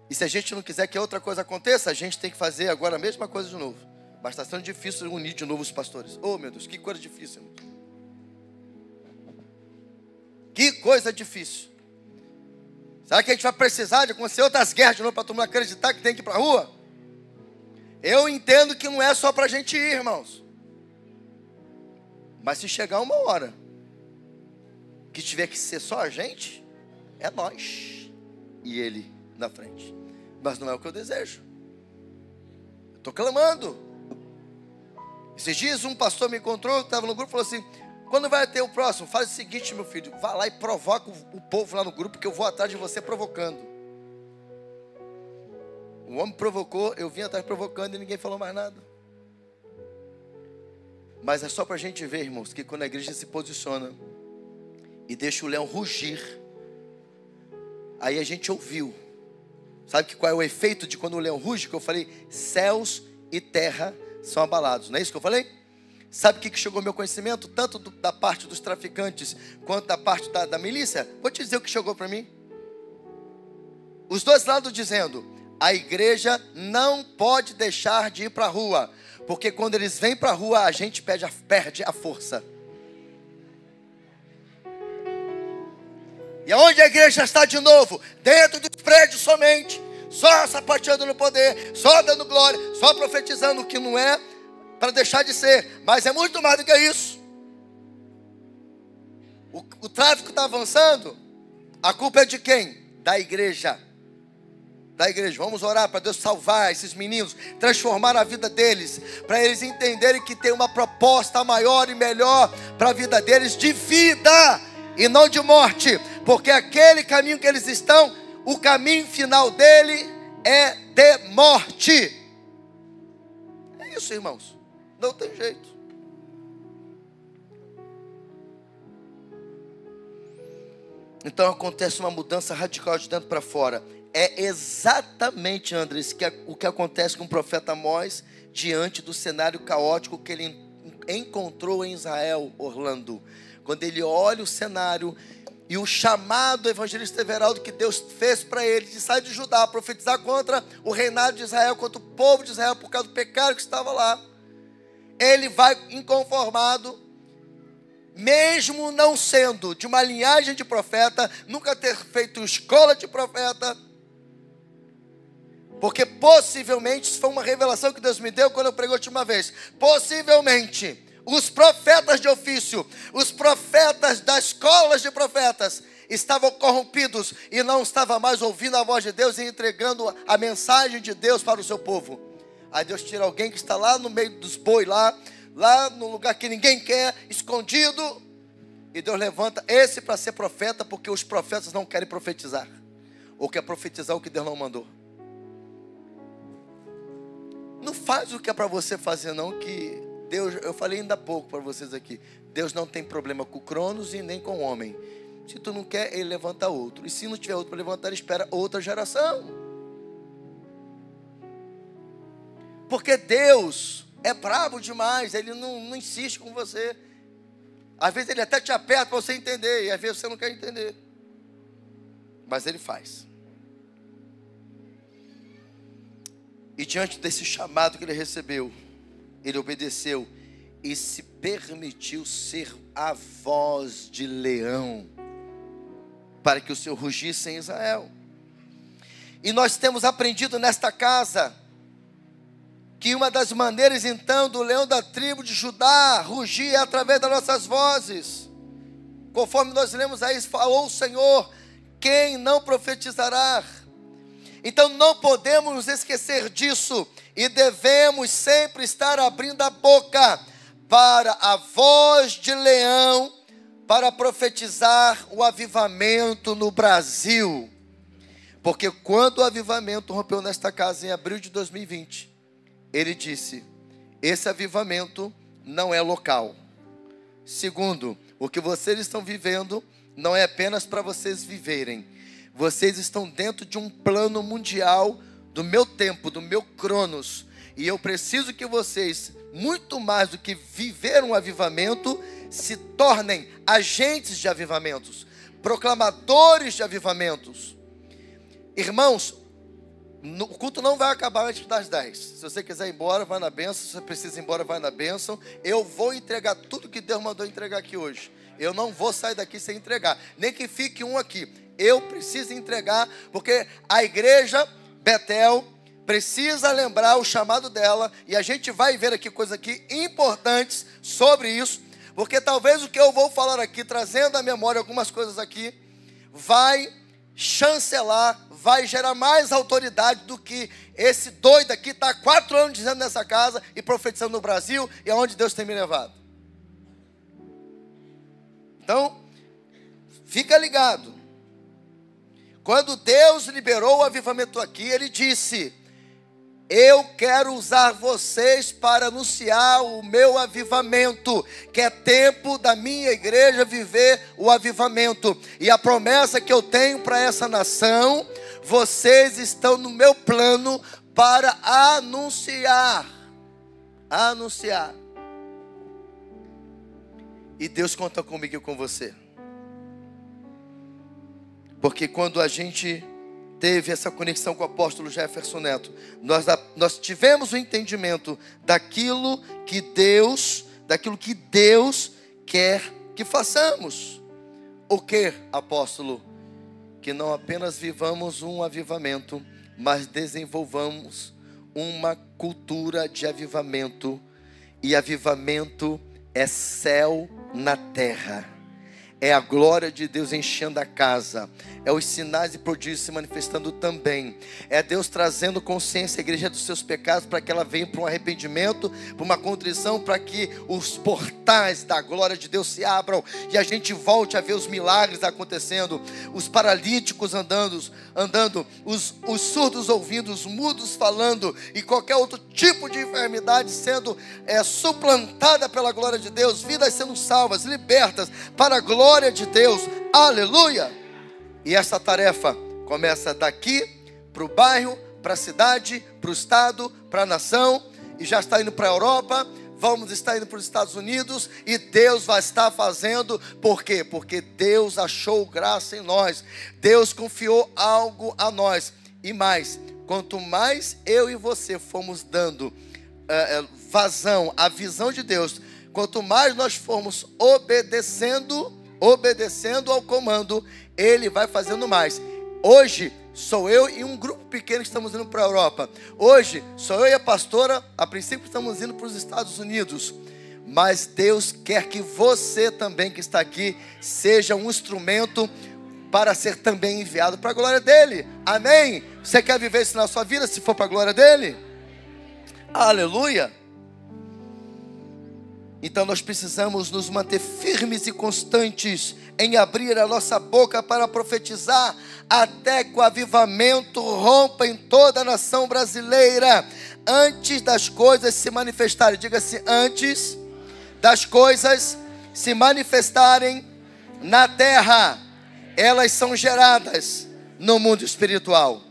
E se a gente não quiser que outra coisa aconteça, a gente tem que fazer agora a mesma coisa de novo. Mas está sendo difícil unir de novo os pastores. Oh meu Deus, que coisa difícil. Que coisa difícil. Será que a gente vai precisar de acontecer outras guerras de novo para todo mundo acreditar que tem que ir para a rua? Eu entendo que não é só para a gente ir, irmãos. Mas se chegar uma hora que tiver que ser só a gente, é nós e Ele na frente. Mas não é o que eu desejo. Estou clamando. Esses dias um pastor me encontrou, estava no grupo e falou assim: quando vai ter o próximo? Faz o seguinte, meu filho, vá lá e provoca o povo lá no grupo, que eu vou atrás de você provocando. O homem provocou, eu vim atrás provocando e ninguém falou mais nada. Mas é só para a gente ver, irmãos, que quando a igreja se posiciona e deixa o leão rugir, aí a gente ouviu. Sabe qual é o efeito de quando o leão ruge? Que eu falei, céus e terra são abalados. Não é isso que eu falei? Sabe o que chegou ao meu conhecimento? Tanto da parte dos traficantes, quanto da parte da milícia. Vou te dizer o que chegou para mim. Os dois lados dizendo, a igreja não pode deixar de ir para a rua, porque quando eles vêm para a rua, a gente perde a força. E aonde a igreja está de novo? Dentro dos prédios somente, só sapateando no poder, só dando glória, só profetizando, o que não é para deixar de ser, mas é muito mais do que isso. O tráfico está avançando, a culpa é de quem? Da igreja. Da igreja. Vamos orar para Deus salvar esses meninos, transformar a vida deles, para eles entenderem que tem uma proposta maior e melhor para a vida deles, de vida e não de morte, porque aquele caminho que eles estão, o caminho final dele é de morte. É isso, irmãos, não tem jeito. Então acontece uma mudança radical de dentro para fora. É exatamente, Andres, o que acontece com o profeta Amós diante do cenário caótico que ele encontrou em Israel, Orlando. Quando ele olha o cenário e o chamado do evangelista Everaldo que Deus fez para ele, de sair de Judá, profetizar contra o reinado de Israel, contra o povo de Israel, por causa do pecado que estava lá. Ele vai inconformado, mesmo não sendo de uma linhagem de profeta, nunca ter feito escola de profeta, porque possivelmente, isso foi uma revelação que Deus me deu quando eu preguei a última vez, possivelmente, os profetas de ofício, os profetas das escolas de profetas, estavam corrompidos e não estavam mais ouvindo a voz de Deus e entregando a mensagem de Deus para o seu povo. Aí Deus tira alguém que está lá no meio dos bois, lá no lugar que ninguém quer, escondido, e Deus levanta esse para ser profeta, porque os profetas não querem profetizar, ou quer profetizar o que Deus não mandou. Não faz o que é para você fazer não, que Deus, eu falei ainda há pouco para vocês aqui, Deus não tem problema com Cronos e nem com o homem. Se tu não quer, ele levanta outro, e se não tiver outro para levantar, ele espera outra geração. Porque Deus é bravo demais, ele não insiste com você. Às vezes ele até te aperta para você entender, e às vezes você não quer entender, mas ele faz. E diante desse chamado que ele recebeu, ele obedeceu e se permitiu ser a voz de leão, para que o Senhor rugisse em Israel. E nós temos aprendido nesta casa, que uma das maneiras então do leão da tribo de Judá rugir é através das nossas vozes. Conforme nós lemos aí, falou o Senhor, quem não profetizará? Então não podemos nos esquecer disso, e devemos sempre estar abrindo a boca para a voz de leão, para profetizar o avivamento no Brasil. Porque quando o avivamento rompeu nesta casa em abril de 2020, ele disse, esse avivamento não é local. Segundo, o que vocês estão vivendo não é apenas para vocês viverem. Vocês estão dentro de um plano mundial do meu tempo, do meu Cronos. E eu preciso que vocês, muito mais do que viver um avivamento, se tornem agentes de avivamentos, proclamadores de avivamentos. Irmãos, o culto não vai acabar antes das 10. Se você quiser ir embora, vai na bênção. Se você precisa ir embora, vai na bênção. Eu vou entregar tudo que Deus mandou entregar aqui hoje. Eu não vou sair daqui sem entregar, nem que fique um aqui. Eu preciso entregar, porque a igreja Betel precisa lembrar o chamado dela, e a gente vai ver aqui coisas aqui importantes sobre isso, porque talvez o que eu vou falar aqui, trazendo à memória algumas coisas aqui, vai chancelar, vai gerar mais autoridade do que esse doido aqui está há 4 anos dizendo nessa casa e profetizando no Brasil e aonde Deus tem me levado. Então, fica ligado. Quando Deus liberou o avivamento aqui, Ele disse: eu quero usar vocês para anunciar o meu avivamento, que é tempo da minha igreja viver o avivamento. E a promessa que eu tenho para essa nação, vocês estão no meu plano para anunciar. Anunciar. E Deus conta comigo e com você. Porque quando a gente teve essa conexão com o apóstolo Jefferson Neto, nós tivemos o entendimento daquilo que Deus quer que façamos. O que, apóstolo? Que não apenas vivamos um avivamento, mas desenvolvamos uma cultura de avivamento. E avivamento é céu na terra. É a glória de Deus enchendo a casa. É os sinais e prodígios se manifestando também. É Deus trazendo consciência à igreja dos seus pecados, para que ela venha para um arrependimento, para uma contrição, para que os portais da glória de Deus se abram e a gente volte a ver os milagres acontecendo, os paralíticos andando, os surdos ouvindo, os mudos falando, e qualquer outro tipo de enfermidade sendo suplantada pela glória de Deus, vidas sendo salvas, libertas para a glória de Deus. Aleluia! E essa tarefa começa daqui para o bairro, para a cidade, para o estado, para a nação, e já está indo para a Europa. Vamos estar indo para os Estados Unidos, e Deus vai estar fazendo. Por quê? Porque Deus achou graça em nós. Deus confiou algo a nós. E mais, quanto mais eu e você fomos dando vazão à visão de Deus, quanto mais nós formos obedecendo ao comando, Ele vai fazendo mais. Hoje sou eu e um grupo pequeno que estamos indo para a Europa. Hoje sou eu e a pastora. A princípio estamos indo para os Estados Unidos. Mas Deus quer que você também que está aqui seja um instrumento para ser também enviado para a glória dEle. Amém? Você quer viver isso na sua vida, se for para a glória dEle? Aleluia! Então nós precisamos nos manter firmes e constantes em abrir a nossa boca para profetizar, até que o avivamento rompa em toda a nação brasileira, antes das coisas se manifestarem. Diga-se, antes das coisas se manifestarem na terra, elas são geradas no mundo espiritual.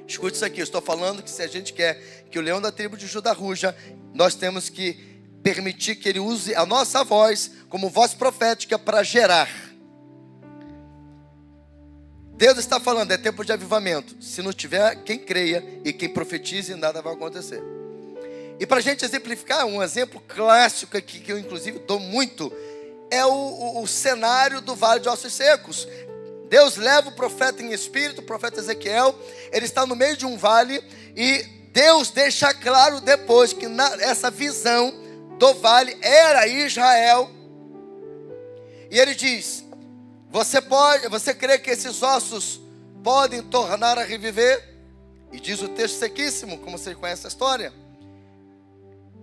Escute isso aqui, eu estou falando que se a gente quer que o leão da tribo de Judá ruja, nós temos que permitir que Ele use a nossa voz como voz profética para gerar. Deus está falando, é tempo de avivamento. Se não tiver quem creia e quem profetize, nada vai acontecer. E para a gente exemplificar, um exemplo clássico aqui, que eu inclusive dou muito, é o cenário do Vale de Ossos Secos. Deus leva o profeta em espírito, o profeta Ezequiel, ele está no meio de um vale, e Deus deixa claro depois que essa visão do vale era Israel. E ele diz: você crê que esses ossos podem tornar a reviver? E diz o texto sequíssimo, como você conhece a história.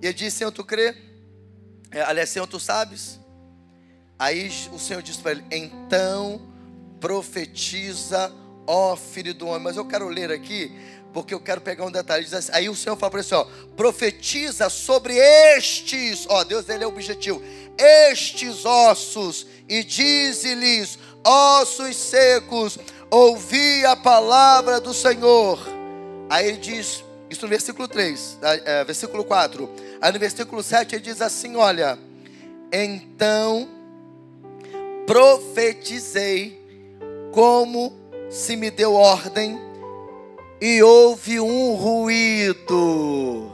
E ele diz: Senhor, tu crê? Aliás, Senhor, tu sabes? Aí o Senhor disse para ele: então profetiza, ó filho do homem. Mas eu quero ler aqui, porque eu quero pegar um detalhe. Diz assim, aí o Senhor fala para ele assim, profetiza sobre estes, Deus, ele é o objetivo, estes ossos, e dize-lhes, ossos secos, ouvi a palavra do Senhor. Aí ele diz, isso no versículo 3, versículo 4, aí no versículo 7 ele diz assim, olha, então profetizei como se me deu ordem, e houve um ruído.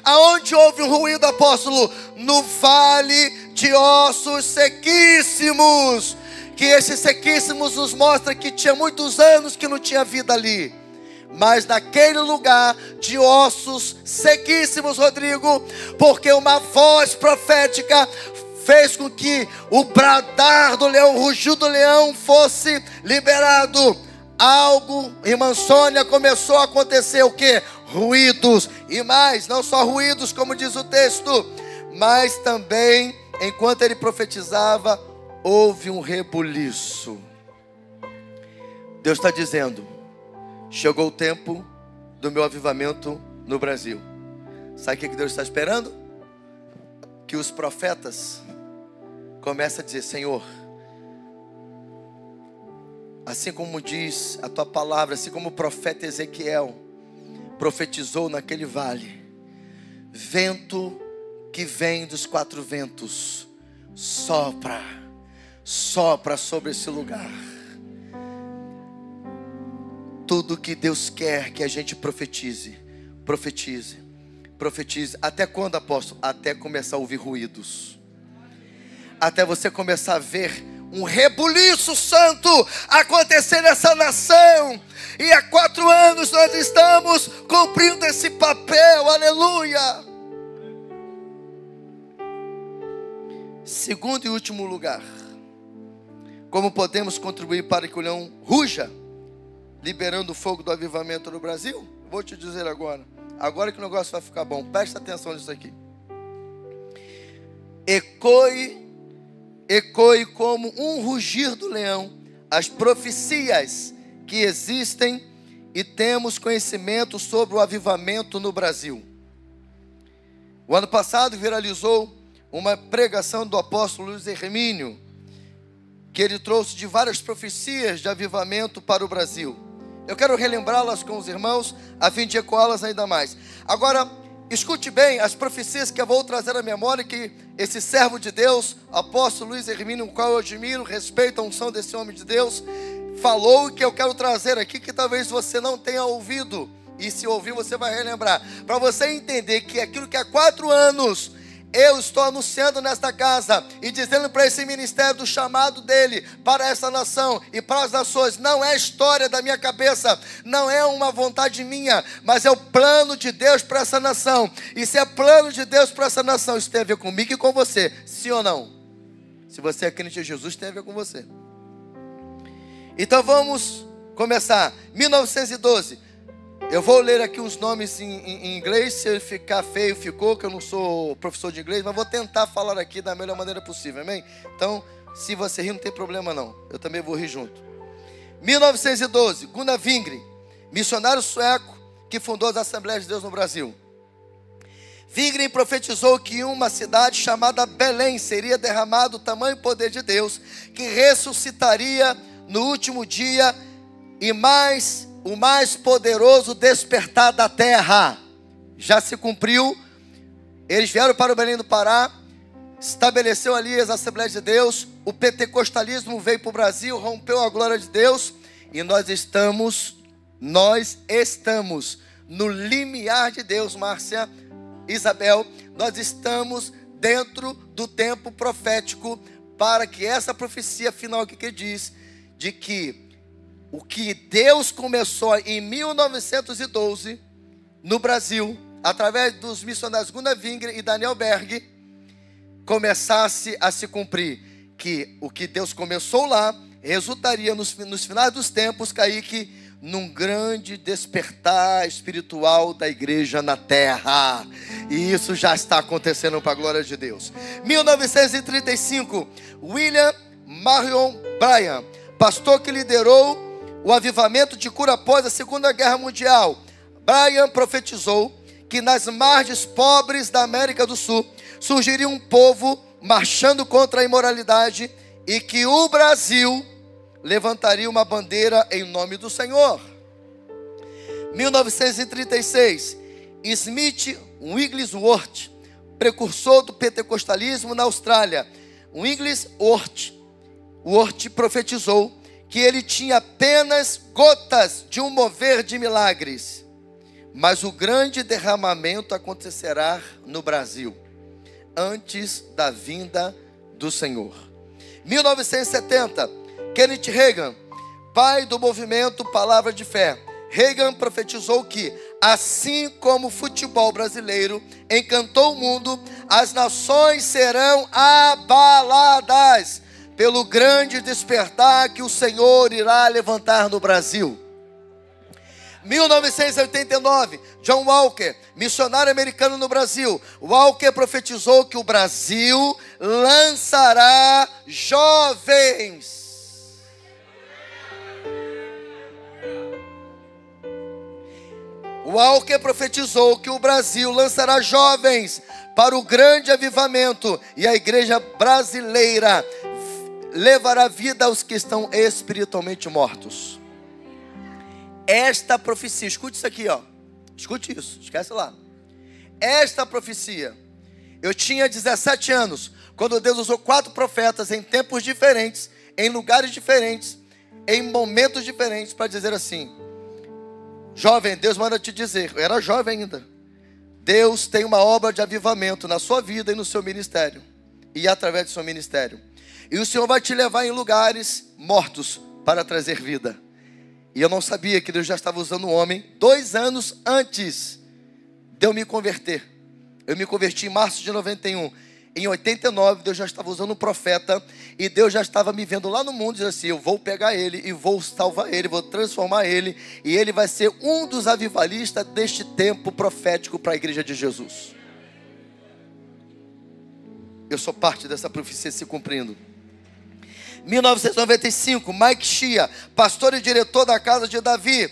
Aonde houve um ruído, apóstolo? No vale de ossos sequíssimos. Que esses sequíssimos nos mostra que tinha muitos anos que não tinha vida ali. Mas naquele lugar de ossos sequíssimos, Rodrigo, porque uma voz profética fez com que o bradar do leão, o rugir do leão fosse liberado. Algo, irmã Sônia, começou a acontecer o quê? Ruídos, e mais, não só ruídos, como diz o texto, mas também, enquanto ele profetizava, houve um rebuliço. Deus está dizendo: chegou o tempo do meu avivamento no Brasil. Sabe o que Deus está esperando? Que os profetas comecem a dizer: Senhor, assim como diz a tua palavra, assim como o profeta Ezequiel profetizou naquele vale, vento que vem dos quatro ventos, sopra sobre esse lugar. Tudo que Deus quer que a gente profetize. Até quando, apóstolo? Até começar a ouvir ruídos. Até você começar a ver um rebuliço santo acontecer nessa nação. E há 4 anos nós estamos cumprindo esse papel. Aleluia. Segundo e último lugar, como podemos contribuir para que o leão ruja, liberando o fogo do avivamento no Brasil? Vou te dizer agora que o negócio vai ficar bom. Presta atenção nisso aqui. Ecoe como um rugir do leão as profecias que existem e temos conhecimento sobre o avivamento no Brasil. O ano passado viralizou uma pregação do apóstolo Luiz Hermínio, que ele trouxe de várias profecias de avivamento para o Brasil. Eu quero relembrá-las com os irmãos, a fim de ecoá-las ainda mais. Agora, escute bem as profecias que eu vou trazer à memória, que esse servo de Deus, apóstolo Luiz Hermínio, o qual eu admiro, respeito a unção desse homem de Deus, falou, que eu quero trazer aqui, que talvez você não tenha ouvido, e se ouvir você vai relembrar, para você entender que aquilo que há 4 anos eu estou anunciando nesta casa e dizendo para esse ministério do chamado dele para essa nação e para as nações, não é história da minha cabeça, não é uma vontade minha, mas é o plano de Deus para essa nação. E se é plano de Deus para essa nação, isso tem a ver comigo e com você, sim ou não? Se você é crente em Jesus, tem a ver com você. Então vamos começar. 1912. Eu vou ler aqui uns nomes em inglês. Se ficar feio, ficou, que eu não sou professor de inglês, mas vou tentar falar aqui da melhor maneira possível, amém? Então, se você rir, não tem problema não, eu também vou rir junto. 1912, Gunnar Wingren, missionário sueco que fundou as Assembleias de Deus no Brasil. Wingren profetizou que em uma cidade chamada Belém seria derramado o tamanho poder de Deus, que ressuscitaria no último dia e o mais poderoso despertar da terra. Já se cumpriu. Eles vieram para o Belém do Pará, estabeleceu ali as Assembleias de Deus, o pentecostalismo veio para o Brasil, rompeu a glória de Deus, e nós estamos no limiar de Deus, Márcia, Isabel, nós estamos dentro do tempo profético, para que essa profecia final aqui que diz, de que o que Deus começou em 1912 no Brasil, através dos missionários Gunnar Wingren e Daniel Berg, começasse a se cumprir. Que o que Deus começou lá resultaria nos finais dos tempos, Kaique, num grande despertar espiritual da igreja na terra. E isso já está acontecendo para a glória de Deus. 1935, William Marion Bryan, pastor que liderou o avivamento de cura após a Segunda Guerra Mundial. Bryan profetizou que nas margens pobres da América do Sul surgiria um povo marchando contra a imoralidade e que o Brasil levantaria uma bandeira em nome do Senhor. 1936, Smith Wigglesworth, precursor do pentecostalismo na Austrália. Wigglesworth profetizou que ele tinha apenas gotas de um mover de milagres, mas o grande derramamento acontecerá no Brasil, antes da vinda do Senhor. 1970, Kenneth Hagin, pai do movimento Palavra de Fé. Hagin profetizou que Assim como o futebol brasileiro encantou o mundo, as nações serão abaladas pelo grande despertar que o Senhor irá levantar no Brasil. 1989, John Walker, missionário americano no Brasil. Walker profetizou que o Brasil lançará jovens. Walker profetizou que o Brasil lançará jovens para o grande avivamento e a igreja brasileira levará vida aos que estão espiritualmente mortos. Esta profecia, escute isso aqui, ó. Escute isso, esquece lá. Esta profecia, eu tinha 17 anos, quando Deus usou 4 profetas em tempos diferentes, em lugares diferentes, em momentos diferentes, para dizer assim: jovem, Deus manda te dizer, eu era jovem ainda, Deus tem uma obra de avivamento na sua vida e no seu ministério, e através do seu ministério, e o Senhor vai te levar em lugares mortos para trazer vida. E eu não sabia que Deus já estava usando o homem 2 anos antes de eu me converter. Eu me converti em março de 91. Em 89, Deus já estava usando um profeta. E Deus já estava me vendo lá no mundo, dizendo assim: eu vou pegar ele e vou salvar ele, vou transformar ele. E ele vai ser um dos avivalistas deste tempo profético para a igreja de Jesus. Eu sou parte dessa profecia se cumprindo. 1995, Mike Shea, pastor e diretor da casa de Davi.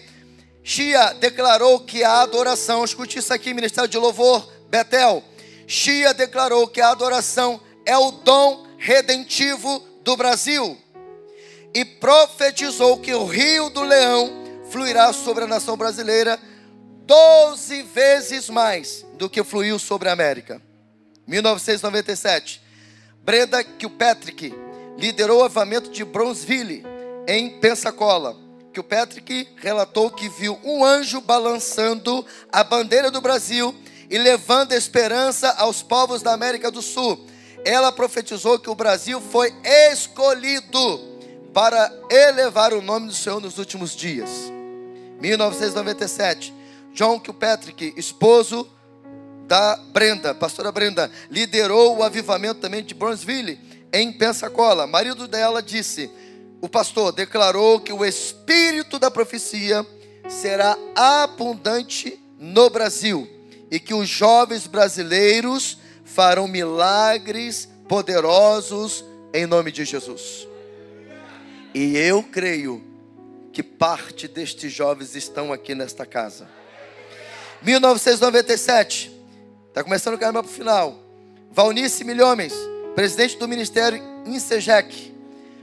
Shea declarou que a adoração, escute isso aqui, Ministério de Louvor, Betel. Shea declarou que a adoração é o dom redentivo do Brasil. E profetizou que o Rio do Leão fluirá sobre a nação brasileira 12 vezes mais do que fluiu sobre a América. 1997, Brenda Kilpatrick liderou o avivamento de Bronzeville, em Pensacola. Kilpatrick relatou que viu um anjo balançando a bandeira do Brasil e levando esperança aos povos da América do Sul. Ela profetizou que o Brasil foi escolhido para elevar o nome do Senhor nos últimos dias. 1997, John Kilpatrick, esposo da Brenda, pastora Brenda, liderou o avivamento também de Bronzeville, em Pensacola. Marido dela disse, o pastor declarou que o espírito da profecia será abundante no Brasil e que os jovens brasileiros farão milagres poderosos em nome de Jesus. E eu creio que parte destes jovens estão aqui nesta casa. 1997, está começando a caminhar para o final. Valnice Milhomens, presidente do ministério INSEGEC.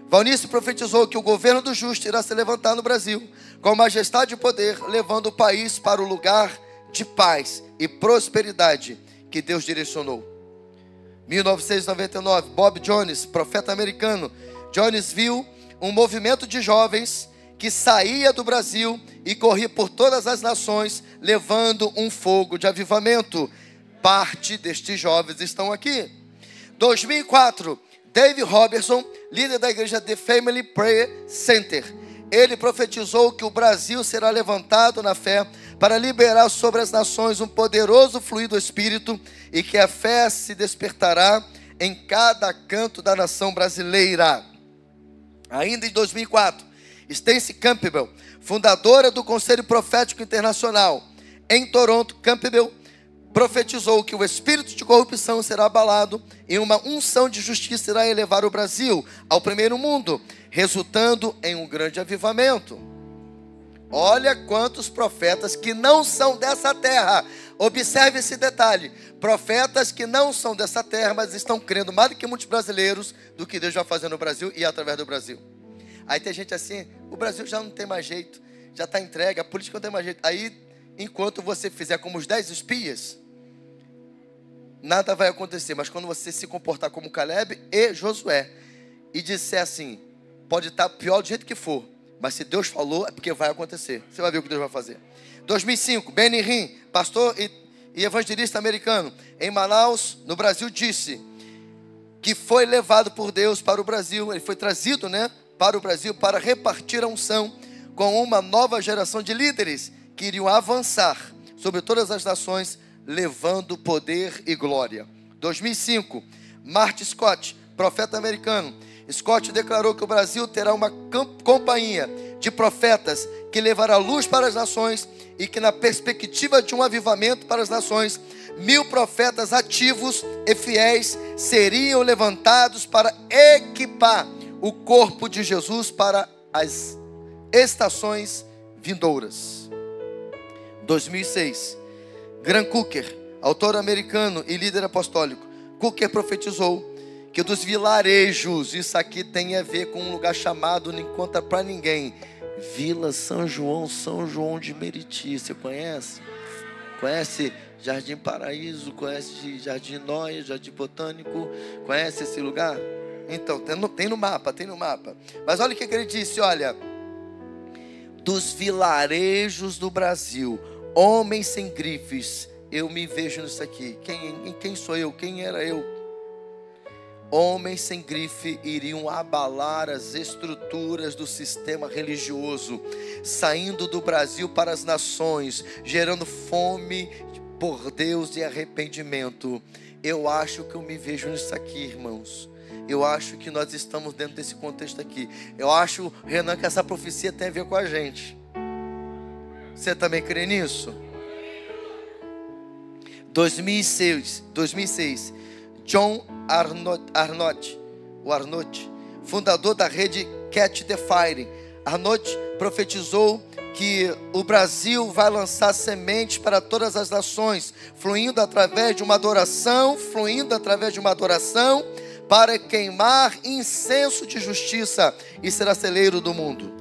Valnice profetizou que o governo do justo irá se levantar no Brasil com majestade e poder, levando o país para o lugar de paz e prosperidade que Deus direcionou. 1999, Bob Jones, profeta americano. Jones viu um movimento de jovens que saía do Brasil e corria por todas as nações, levando um fogo de avivamento. Parte destes jovens estão aqui. 2004, Dave Robertson, líder da igreja The Family Prayer Center. Ele profetizou que o Brasil será levantado na fé para liberar sobre as nações um poderoso fluir do Espírito e que a fé se despertará em cada canto da nação brasileira. Ainda em 2004, Stacey Campbell, fundadora do Conselho Profético Internacional, em Toronto, Campbell profetizou que o espírito de corrupção será abalado e uma unção de justiça irá elevar o Brasil ao primeiro mundo, resultando em um grande avivamento. Olha quantos profetas que não são dessa terra. Observe esse detalhe. Profetas que não são dessa terra, mas estão crendo mais do que muitos brasileiros do que Deus vai fazer no Brasil e através do Brasil. Aí tem gente assim, o Brasil já não tem mais jeito, já está entregue, a política não tem mais jeito. Aí, enquanto você fizer como os 10 espias, nada vai acontecer. Mas quando você se comportar como Caleb e Josué e disser assim, pode estar pior do jeito que for, mas se Deus falou, é porque vai acontecer. Você vai ver o que Deus vai fazer. 2005, Benny Hinn, pastor e evangelista americano, em Manaus, no Brasil, disse que foi levado por Deus para o Brasil. Ele foi trazido, para o Brasil para repartir a unção com uma nova geração de líderes que iriam avançar sobre todas as nações, levando poder e glória. 2005, Martin Scott, profeta americano. Scott declarou que o Brasil terá uma companhia de profetas que levará luz para as nações e que, na perspectiva de um avivamento para as nações, 1000 profetas ativos e fiéis seriam levantados para equipar o corpo de Jesus para as estações vindouras. 2006, Grant Cooker, autor americano e líder apostólico. Cooker profetizou que dos vilarejos, isso aqui tem a ver com um lugar chamado, não conta para ninguém, Vila São João de Meriti. Você conhece? Conhece Jardim Paraíso? Conhece Jardim Nóia, Jardim Botânico? Conhece esse lugar? Então, tem no mapa. Mas olha o que ele disse, olha. Dos vilarejos do Brasil, homens sem grifes, eu me vejo nisso aqui. Quem sou eu? Quem era eu? Homens sem grife iriam abalar as estruturas do sistema religioso, saindo do Brasil para as nações, gerando fome por Deus e arrependimento. Eu acho que eu me vejo nisso aqui, irmãos. Eu acho que nós estamos dentro desse contexto aqui. Eu acho, Renan, que essa profecia tem a ver com a gente. Você também crê nisso? 2006, John Arnott, fundador da rede Catch the Fire. Arnott profetizou que o Brasil vai lançar sementes para todas as nações, fluindo através de uma adoração, para queimar incenso de justiça e será celeiro do mundo.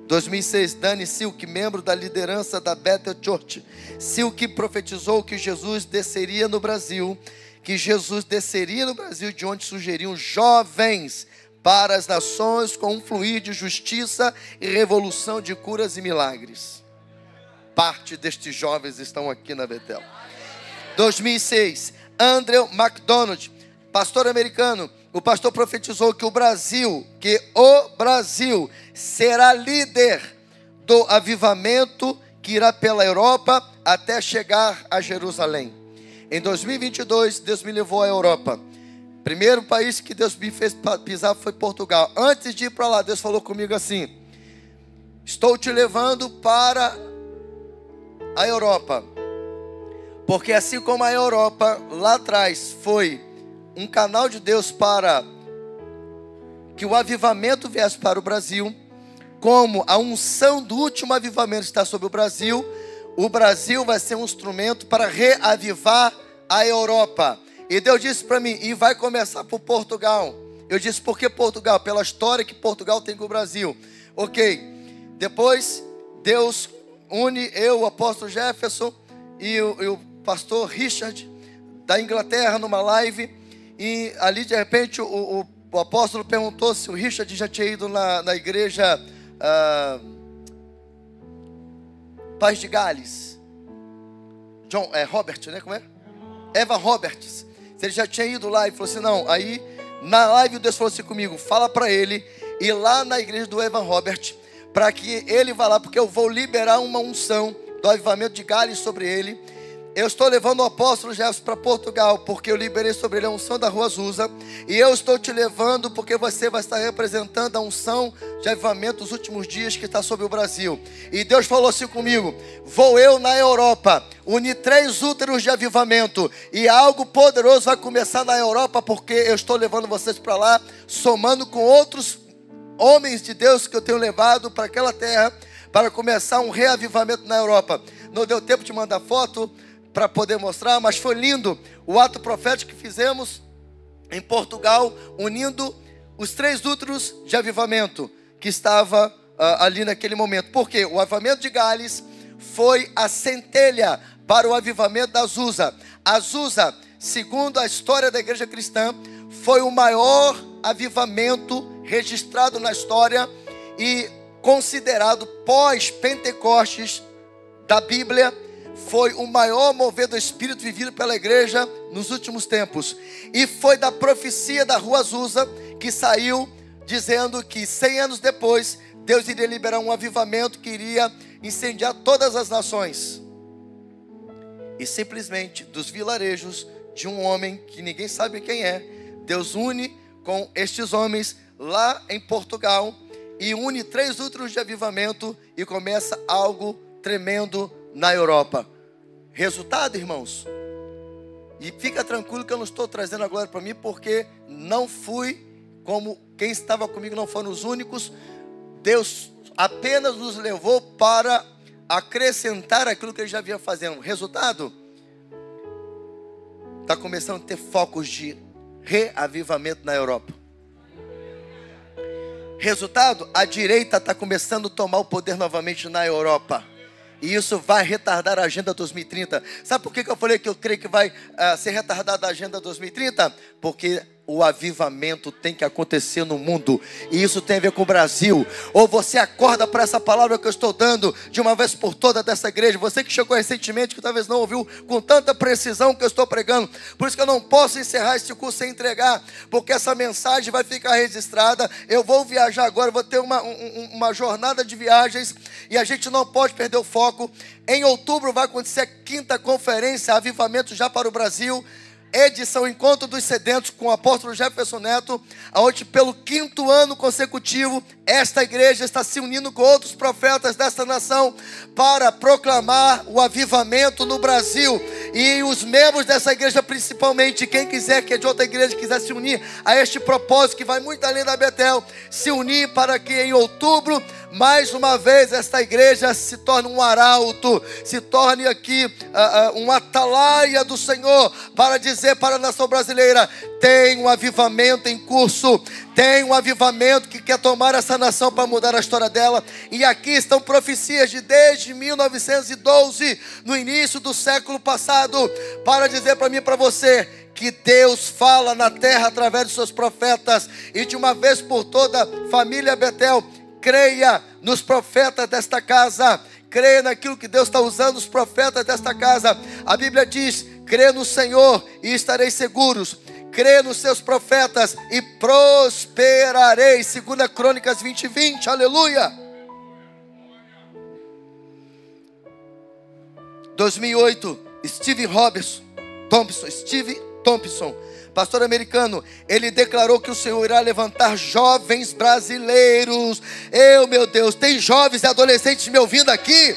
2006, Danny Silk, membro da liderança da Bethel Church. Silk profetizou que Jesus desceria no Brasil, de onde surgiriam jovens para as nações com um fluir de justiça e revolução de curas e milagres. Parte destes jovens estão aqui na Bethel. 2006, Andrew MacDonald, pastor americano. O pastor profetizou que o Brasil será líder do avivamento que irá pela Europa até chegar a Jerusalém. Em 2022, Deus me levou à Europa. Primeiro país que Deus me fez pisar foi Portugal. Antes de ir para lá, Deus falou comigo assim: estou te levando para a Europa. Porque assim como a Europa lá atrás foi um canal de Deus para que o avivamento viesse para o Brasil, como a unção do último avivamento está sobre o Brasil vai ser um instrumento para reavivar a Europa. E Deus disse para mim, e vai começar por Portugal. Eu disse, por que Portugal? Pela história que Portugal tem com o Brasil. Ok, depois Deus une eu, o apóstolo Jefferson e o pastor Richard da Inglaterra numa live. E ali de repente o apóstolo perguntou se o Richard já tinha ido na igreja Paz de Gales. Robert, né? Como é? Evan Roberts. Se ele já tinha ido lá e falou assim, não. Aí na live Deus falou assim comigo, fala para ele ir lá na igreja do Evan Robert, para que ele vá lá, porque eu vou liberar uma unção do avivamento de Gales sobre ele. Eu estou levando o apóstolo Jefferson para Portugal, porque eu liberei sobre ele a unção da Rua Azusa. E eu estou te levando porque você vai estar representando a unção de avivamento dos últimos dias que está sobre o Brasil. E Deus falou assim comigo, vou eu na Europa, unir 3 úteros de avivamento. E algo poderoso vai começar na Europa, porque eu estou levando vocês para lá, somando com outros homens de Deus que eu tenho levado para aquela terra, para começar um reavivamento na Europa. Não deu tempo de mandar foto para poder mostrar, mas foi lindo o ato profético que fizemos em Portugal, unindo os 3 úteros de avivamento que estava ali naquele momento. Porque o avivamento de Gales foi a centelha para o avivamento da Azusa. A Azusa, segundo a história da igreja cristã, foi o maior avivamento registrado na história e considerado pós-Pentecostes da Bíblia. Foi o maior mover do Espírito vivido pela igreja nos últimos tempos. E foi da profecia da Rua Azusa que saiu dizendo que 100 anos depois Deus iria liberar um avivamento que iria incendiar todas as nações. E simplesmente dos vilarejos de um homem que ninguém sabe quem é, Deus une com estes homens lá em Portugal e une 3 úteros de avivamento e começa algo tremendo na Europa. Resultado, irmãos? E fica tranquilo que eu não estou trazendo a glória para mim, porque não fui como quem estava comigo, não foram os únicos. Deus apenas nos levou para acrescentar aquilo que ele já vinha fazendo. Resultado? Está começando a ter focos de reavivamento na Europa. Resultado? A direita está começando a tomar o poder novamente na Europa. E isso vai retardar a Agenda 2030. Sabe por que eu falei que eu creio que vai ser retardada a Agenda 2030? Porque o avivamento tem que acontecer no mundo. E isso tem a ver com o Brasil. Ou você acorda para essa palavra que eu estou dando de uma vez por todas dessa igreja. Você que chegou recentemente, que talvez não ouviu com tanta precisão que eu estou pregando. Por isso que eu não posso encerrar esse curso sem entregar. Porque essa mensagem vai ficar registrada. Eu vou viajar agora, vou ter uma jornada de viagens. E a gente não pode perder o foco. Em outubro vai acontecer a 5ª conferência Avivamento já para o Brasil. Edição Encontro dos Sedentos com o apóstolo Jefferson Neto, onde pelo 5º ano consecutivo, esta igreja está se unindo com outros profetas desta nação para proclamar o avivamento no Brasil. E os membros dessa igreja, principalmente, quem quiser, que é de outra igreja, quiser se unir a este propósito, que vai muito além da Betel, se unir para que em outubro, mais uma vez, esta igreja se torne um arauto, se torne aqui um atalaia do Senhor, para dizer para a nação brasileira: tem um avivamento em curso, tem um avivamento que quer tomar essa nação para mudar a história dela. E aqui estão profecias de desde 1912, no início do século passado, para dizer para mim e para você que Deus fala na terra através dos seus profetas. E de uma vez por toda, família Betel, creia nos profetas desta casa, creia naquilo que Deus está usando os profetas desta casa. A Bíblia diz: crê no Senhor e estareis seguros. Crê nos seus profetas e prosperarei. 2 Crônicas 20:20, aleluia. 2008, Steve Thompson, pastor americano, ele declarou que o Senhor irá levantar jovens brasileiros. Meu Deus, tem jovens e adolescentes me ouvindo aqui?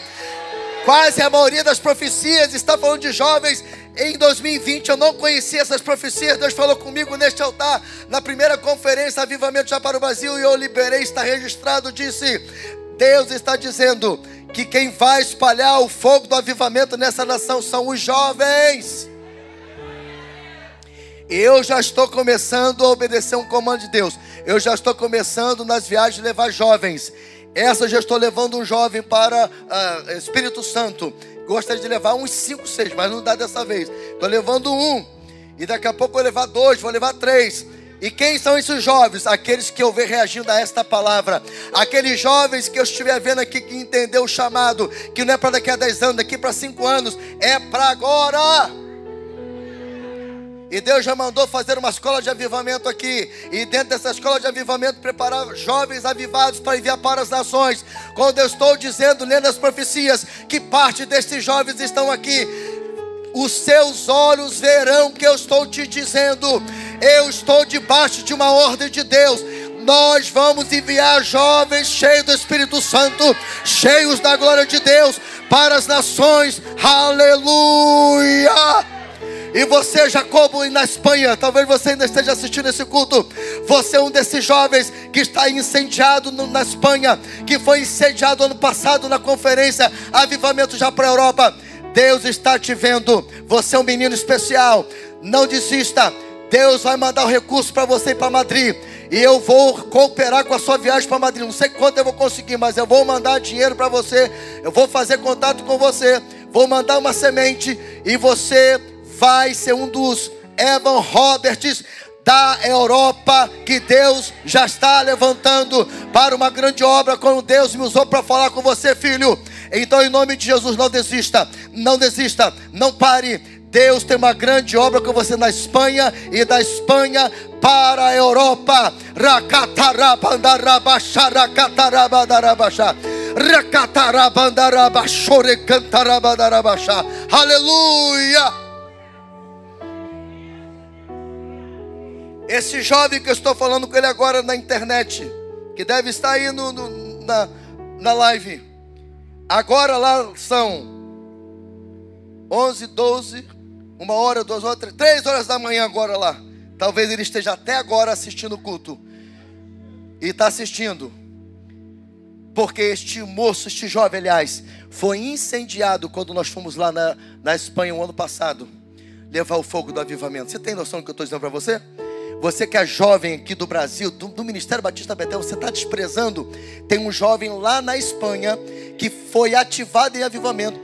Quase a maioria das profecias está falando de jovens. Em 2020 eu não conhecia essas profecias. Deus falou comigo neste altar, na primeira conferência Avivamento já para o Brasil, e eu liberei, está registrado, disse: Deus está dizendo que quem vai espalhar o fogo do avivamento nessa nação são os jovens. Eu já estou começando a obedecer um comando de Deus. Eu já estou começando nas viagens levar jovens. Essa eu já estou levando um jovem para Espírito Santo. Gostaria de levar uns 5, 6, mas não dá dessa vez. Estou levando um. E daqui a pouco eu vou levar 2, vou levar 3. E quem são esses jovens? Aqueles que eu ver reagindo a esta palavra. Aqueles jovens que eu estiver vendo aqui, que entendeu o chamado, que não é para daqui a 10 anos, daqui para 5 anos, é para agora. E Deus já mandou fazer uma escola de avivamento aqui. E dentro dessa escola de avivamento, preparar jovens avivados para enviar para as nações. Quando eu estou dizendo, lendo as profecias, que parte desses jovens estão aqui, os seus olhos verão que eu estou te dizendo. Eu estou debaixo de uma ordem de Deus. Nós vamos enviar jovens cheios do Espírito Santo, cheios da glória de Deus, para as nações. Aleluia! E você, Jacobo, na Espanha, talvez você ainda esteja assistindo esse culto. Você é um desses jovens que está incendiado na Espanha, que foi incendiado ano passado na conferência Avivamento já para a Europa. Deus está te vendo. Você é um menino especial. Não desista. Deus vai mandar o recurso para você ir para Madrid. E eu vou cooperar com a sua viagem para Madrid. Não sei quanto eu vou conseguir, mas eu vou mandar dinheiro para você. Eu vou fazer contato com você. Vou mandar uma semente. E você vai ser um dos Evan Roberts da Europa, que Deus já está levantando para uma grande obra, como Deus me usou para falar com você, filho. Então, em nome de Jesus, não desista, não desista, não pare. Deus tem uma grande obra com você na Espanha, e da Espanha para a Europa. Aleluia. Esse jovem que eu estou falando com ele agora na internet, que deve estar aí na live. Agora lá são 11, 12, 1 hora, 2 horas, 3 horas da manhã agora lá. Talvez ele esteja até agora assistindo o culto. E está assistindo. Porque este moço, este jovem, aliás, foi incendiado quando nós fomos lá na Espanha o ano passado. Levar o fogo do avivamento. Você tem noção do que eu estou dizendo para você? Você que é jovem aqui do Brasil, do Ministério Batista Betel, você está desprezando. Tem um jovem lá na Espanha que foi ativado em avivamento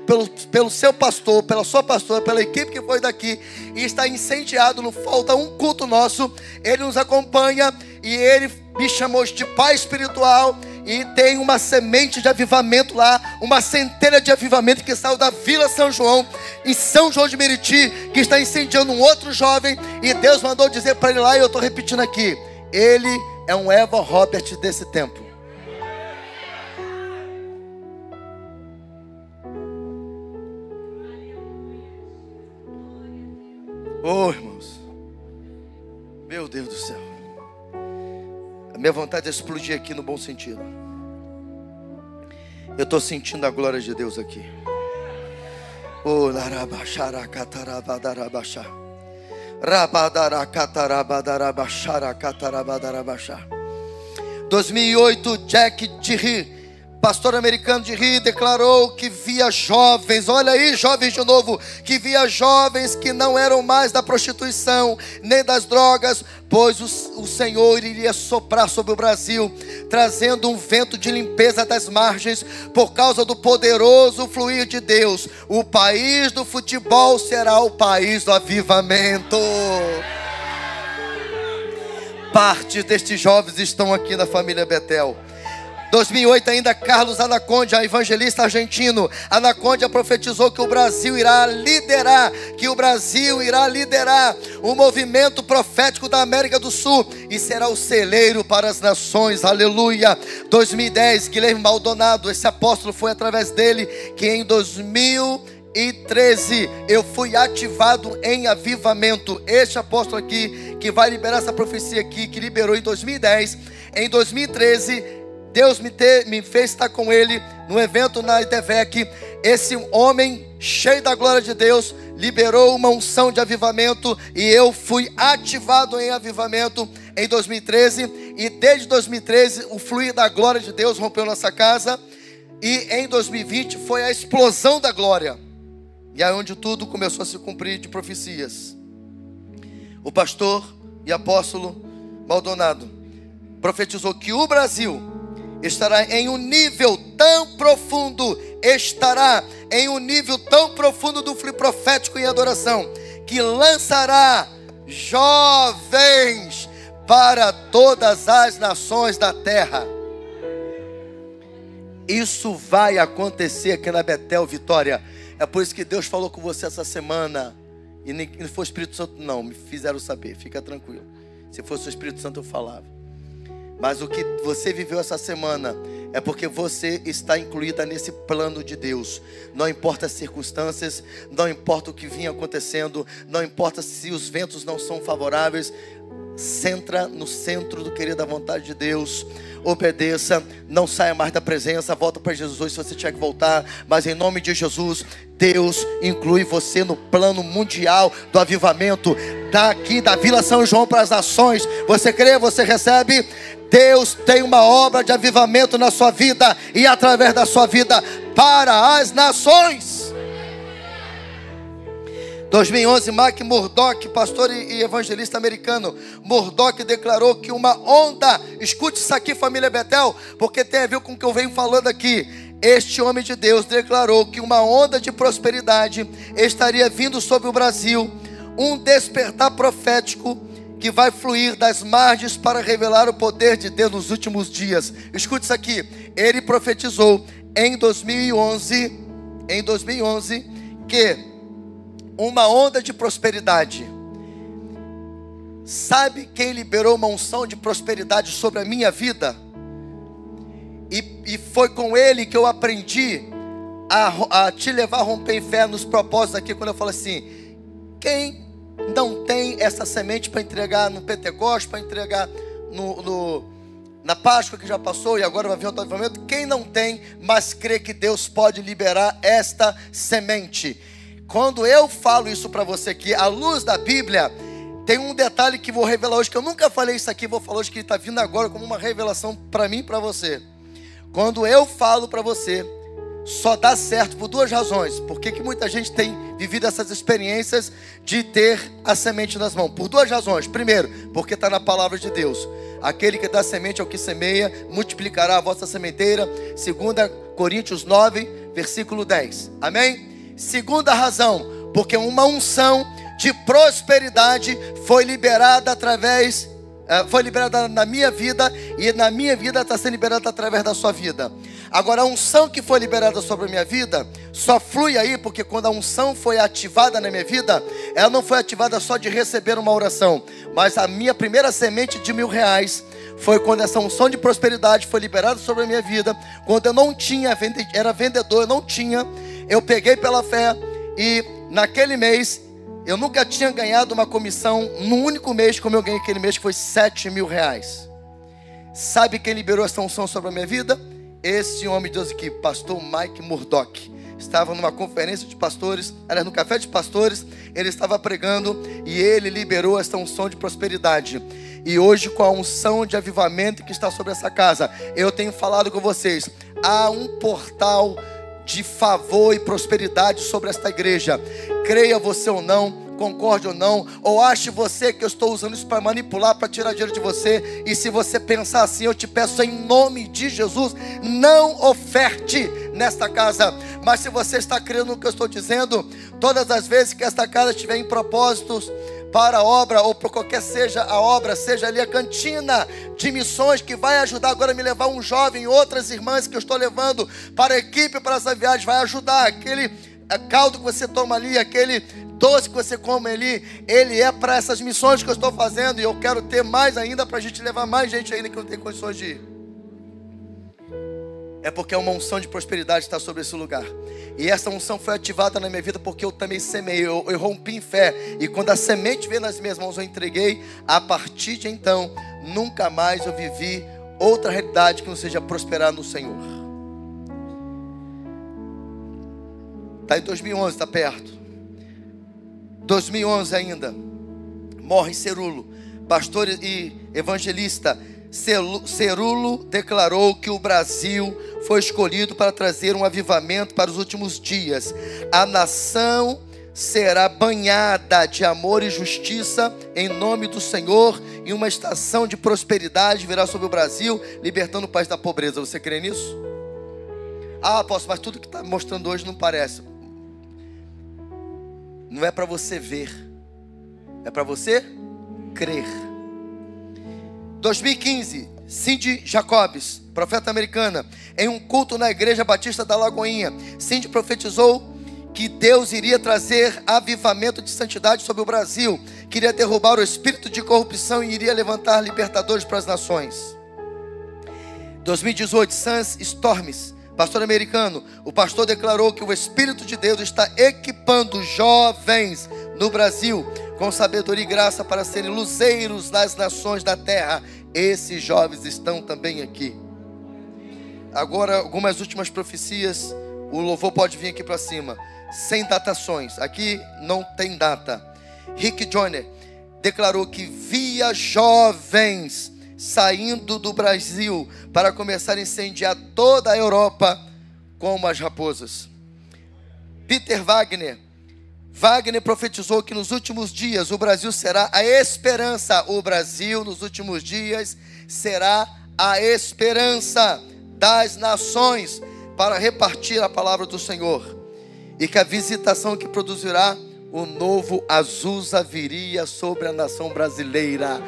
pelo seu pastor, pela sua pastora, pela equipe que foi daqui, e está incendiado. Não falta um culto nosso. Ele nos acompanha e ele me chamou de pai espiritual. E tem uma semente de avivamento lá, uma centelha de avivamento que saiu da Vila São João, em São João de Meriti, que está incendiando um outro jovem. E Deus mandou dizer para ele lá, e eu estou repetindo aqui: ele é um Evan Robert desse tempo. Oh, irmãos, meu Deus do céu, a minha vontade é explodir aqui no bom sentido. Eu estou sentindo a glória de Deus aqui. Oh, larabachara catarabadarabaxá, rabadaracatarabadarabaxara catarabadarabaxá. 2008, Jack Dirry, pastor americano de Rio, declarou que via jovens, olha aí, jovens de novo, que via jovens que não eram mais da prostituição, nem das drogas, pois o Senhor iria soprar sobre o Brasil, trazendo um vento de limpeza das margens, por causa do poderoso fluir de Deus. O país do futebol será o país do avivamento. Partes destes jovens estão aqui na família Betel. 2008 ainda, Carlos Anacondia, evangelista argentino. Anacondia profetizou que o Brasil irá liderar, o movimento profético da América do Sul e será o celeiro para as nações. Aleluia. 2010, Guilherme Maldonado, esse apóstolo, foi através dele que em 2013 eu fui ativado em avivamento. Este apóstolo aqui, que vai liberar essa profecia aqui, que liberou em 2010, em 2013 Deus me fez estar com ele no evento na IDEVEC. Esse homem cheio da glória de Deus liberou uma unção de avivamento e eu fui ativado em avivamento em 2013. E desde 2013 o fluir da glória de Deus rompeu nossa casa. E em 2020 foi a explosão da glória. E é onde tudo começou a se cumprir de profecias. O pastor e apóstolo Maldonado profetizou que o Brasil estará em um nível tão profundo, do fluir profético em adoração, que lançará jovens para todas as nações da terra. Isso vai acontecer aqui na Betel, Vitória. É por isso que Deus falou com você essa semana. E não foi o Espírito Santo não, me fizeram saber, fica tranquilo. Se fosse o Espírito Santo eu falava. Mas o que você viveu essa semana é porque você está incluída nesse plano de Deus. Não importa as circunstâncias, não importa o que vinha acontecendo, não importa se os ventos não são favoráveis. Centra no centro do querer da vontade de Deus. Obedeça, não saia mais da presença. Volta para Jesus se você tiver que voltar. Mas em nome de Jesus, Deus inclui você no plano mundial do avivamento, daqui da Vila São João para as nações. Você crê, você recebe. Deus tem uma obra de avivamento na sua vida e através da sua vida para as nações. 2011, Mac Murdock, pastor e evangelista americano, Murdock declarou que uma onda, escute isso aqui, família Betel, porque tem a ver com o que eu venho falando aqui. Este homem de Deus declarou que uma onda de prosperidade estaria vindo sobre o Brasil, um despertar profético que vai fluir das margens para revelar o poder de Deus nos últimos dias. Escute isso aqui, ele profetizou em 2011 que uma onda de prosperidade. Sabe quem liberou uma unção de prosperidade sobre a minha vida? E foi com ele que eu aprendi a te levar a romper em fé nos propósitos aqui, quando eu falo assim: quem não tem essa semente para entregar no Pentecostes, para entregar na Páscoa que já passou e agora vai vir outro avivamento, quem não tem, mas crê que Deus pode liberar esta semente? Quando eu falo isso para você aqui, à luz da Bíblia, tem um detalhe que vou revelar hoje, que eu nunca falei isso aqui, vou falar hoje, que está vindo agora como uma revelação para mim e para você. Quando eu falo para você, só dá certo por duas razões. Por que muita gente tem vivido essas experiências de ter a semente nas mãos? Por duas razões. Primeiro, porque está na palavra de Deus: aquele que dá semente ao que semeia, multiplicará a vossa sementeira. 2 Coríntios 9, versículo 10. Amém? Segunda razão, porque uma unção de prosperidade foi liberada na minha vida, e na minha vida está sendo liberada através da sua vida. Agora, a unção que foi liberada sobre a minha vida só flui aí, porque quando a unção foi ativada na minha vida, ela não foi ativada só de receber uma oração, mas a minha primeira semente de R$1.000 foi quando essa unção de prosperidade foi liberada sobre a minha vida. Quando eu não tinha, era vendedor, eu não tinha, eu peguei pela fé, e naquele mês eu nunca tinha ganhado uma comissão no único mês como eu ganhei aquele mês, que foi R$7.000. Sabe quem liberou essa unção sobre a minha vida? Esse homem de Deus aqui, pastor Mike Murdock. Estava numa conferência de pastores, aliás, no café de pastores, ele estava pregando e ele liberou essa unção de prosperidade. E hoje, com a unção de avivamento que está sobre essa casa, eu tenho falado com vocês, há um portal de favor e prosperidade sobre esta igreja. Creia você ou não, concorde ou não, ou ache você que eu estou usando isso para manipular, para tirar dinheiro de você. E se você pensar assim, eu te peço em nome de Jesus, não oferte nesta casa. Mas se você está crendo no que eu estou dizendo, todas as vezes que esta casa estiver em propósitos para a obra, ou para qualquer seja a obra, seja ali a cantina de missões, que vai ajudar agora a me levar um jovem, outras irmãs que eu estou levando para a equipe, para essa viagem, vai ajudar. Aquele caldo que você toma ali, aquele doce que você come ali, ele é para essas missões que eu estou fazendo, e eu quero ter mais ainda, para a gente levar mais gente ainda que não tem condições de ir. É porque uma unção de prosperidade está sobre esse lugar. E essa unção foi ativada na minha vida porque eu também semei, eu rompi em fé. E quando a semente veio nas minhas mãos, eu entreguei. A partir de então, nunca mais eu vivi outra realidade que não seja prosperar no Senhor. Está em 2011, está perto. 2011 ainda, morre Cerulo, pastor e evangelista. Cerulo declarou que o Brasil foi escolhido para trazer um avivamento para os últimos dias. A nação será banhada de amor e justiça em nome do Senhor, e uma estação de prosperidade virá sobre o Brasil, libertando o país da pobreza. Você crê nisso? Ah, apóstolo, mas tudo que está mostrando hoje não parece. Não é para você ver, é para você crer. 2015, Cindy Jacobs, profeta americana, em um culto na igreja batista da Lagoinha, Cindy profetizou que Deus iria trazer avivamento de santidade sobre o Brasil, queria derrubar o espírito de corrupção e iria levantar libertadores para as nações. 2018, Sans Storms, pastor americano, o pastor declarou que o Espírito de Deus está equipando jovens no Brasil com sabedoria e graça para serem luzeiros nas nações da terra. Esses jovens estão também aqui. Agora, algumas últimas profecias. O louvor pode vir aqui para cima, sem datações, aqui não tem data. Rick Joyner declarou que via jovens saindo do Brasil para começar a incendiar toda a Europa como as raposas. Peter Wagner profetizou que nos últimos dias o Brasil será a esperança. O Brasil nos últimos dias será a esperança das nações para repartir a palavra do Senhor. E que a visitação que produzirá o novo Azusa viria sobre a nação brasileira.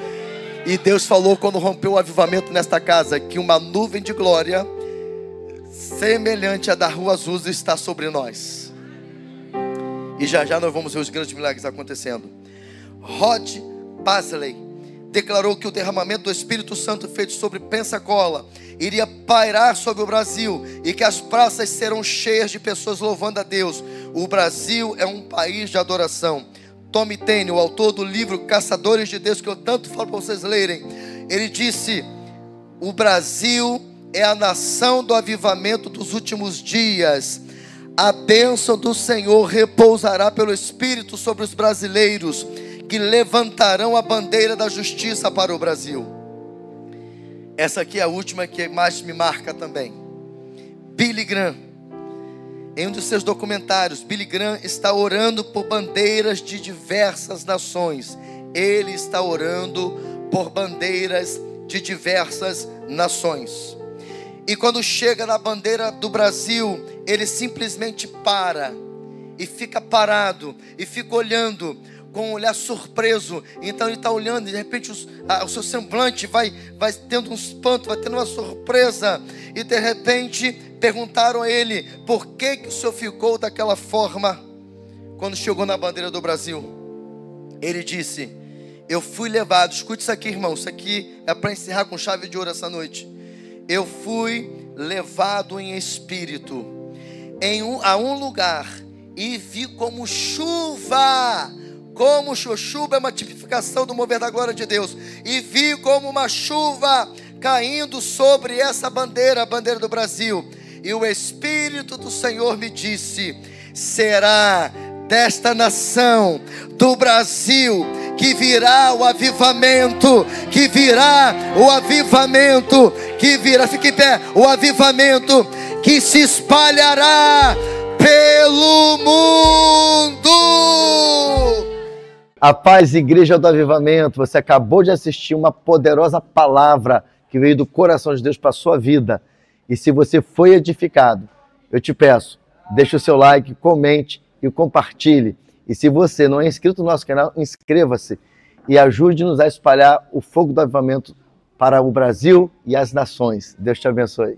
E Deus falou, quando rompeu o avivamento nesta casa, que uma nuvem de glória semelhante à da rua Azusa está sobre nós. E já já nós vamos ver os grandes milagres acontecendo. Rod Pasley declarou que o derramamento do Espírito Santo feito sobre Pensacola iria pairar sobre o Brasil e que as praças serão cheias de pessoas louvando a Deus. O Brasil é um país de adoração. Tommy Tenney, o autor do livro Caçadores de Deus, que eu tanto falo para vocês lerem, ele disse: o Brasil é a nação do avivamento dos últimos dias. A bênção do Senhor repousará pelo Espírito sobre os brasileiros, que levantarão a bandeira da justiça para o Brasil. Essa aqui é a última que mais me marca também. Billy Graham, em um dos seus documentários, Billy Graham está orando por bandeiras de diversas nações. Ele está orando por bandeiras de diversas nações. E quando chega na bandeira do Brasil, ele simplesmente para e fica parado e fica olhando com um olhar surpreso. Então ele está olhando e de repente o seu semblante vai tendo um espanto, vai tendo uma surpresa. E de repente perguntaram a ele: por que o senhor ficou daquela forma quando chegou na bandeira do Brasil? Ele disse: eu fui levado, escute isso aqui, irmão, isso aqui é para encerrar com chave de ouro essa noite. Eu fui levado em espírito a um lugar e vi como chuva, chuva é uma tipificação do mover da glória de Deus, e vi como uma chuva caindo sobre essa bandeira, a bandeira do Brasil, e o Espírito do Senhor me disse: será desta nação, do Brasil, que virá o avivamento, que virá o avivamento, que virá, fique em pé, o avivamento que se espalhará pelo mundo. A paz, Igreja do Avivamento. Você acabou de assistir uma poderosa palavra que veio do coração de Deus para a sua vida. E se você foi edificado, eu te peço, deixe o seu like, comente e compartilhe. E se você não é inscrito no nosso canal, inscreva-se e ajude-nos a espalhar o fogo do avivamento para o Brasil e as nações. Deus te abençoe.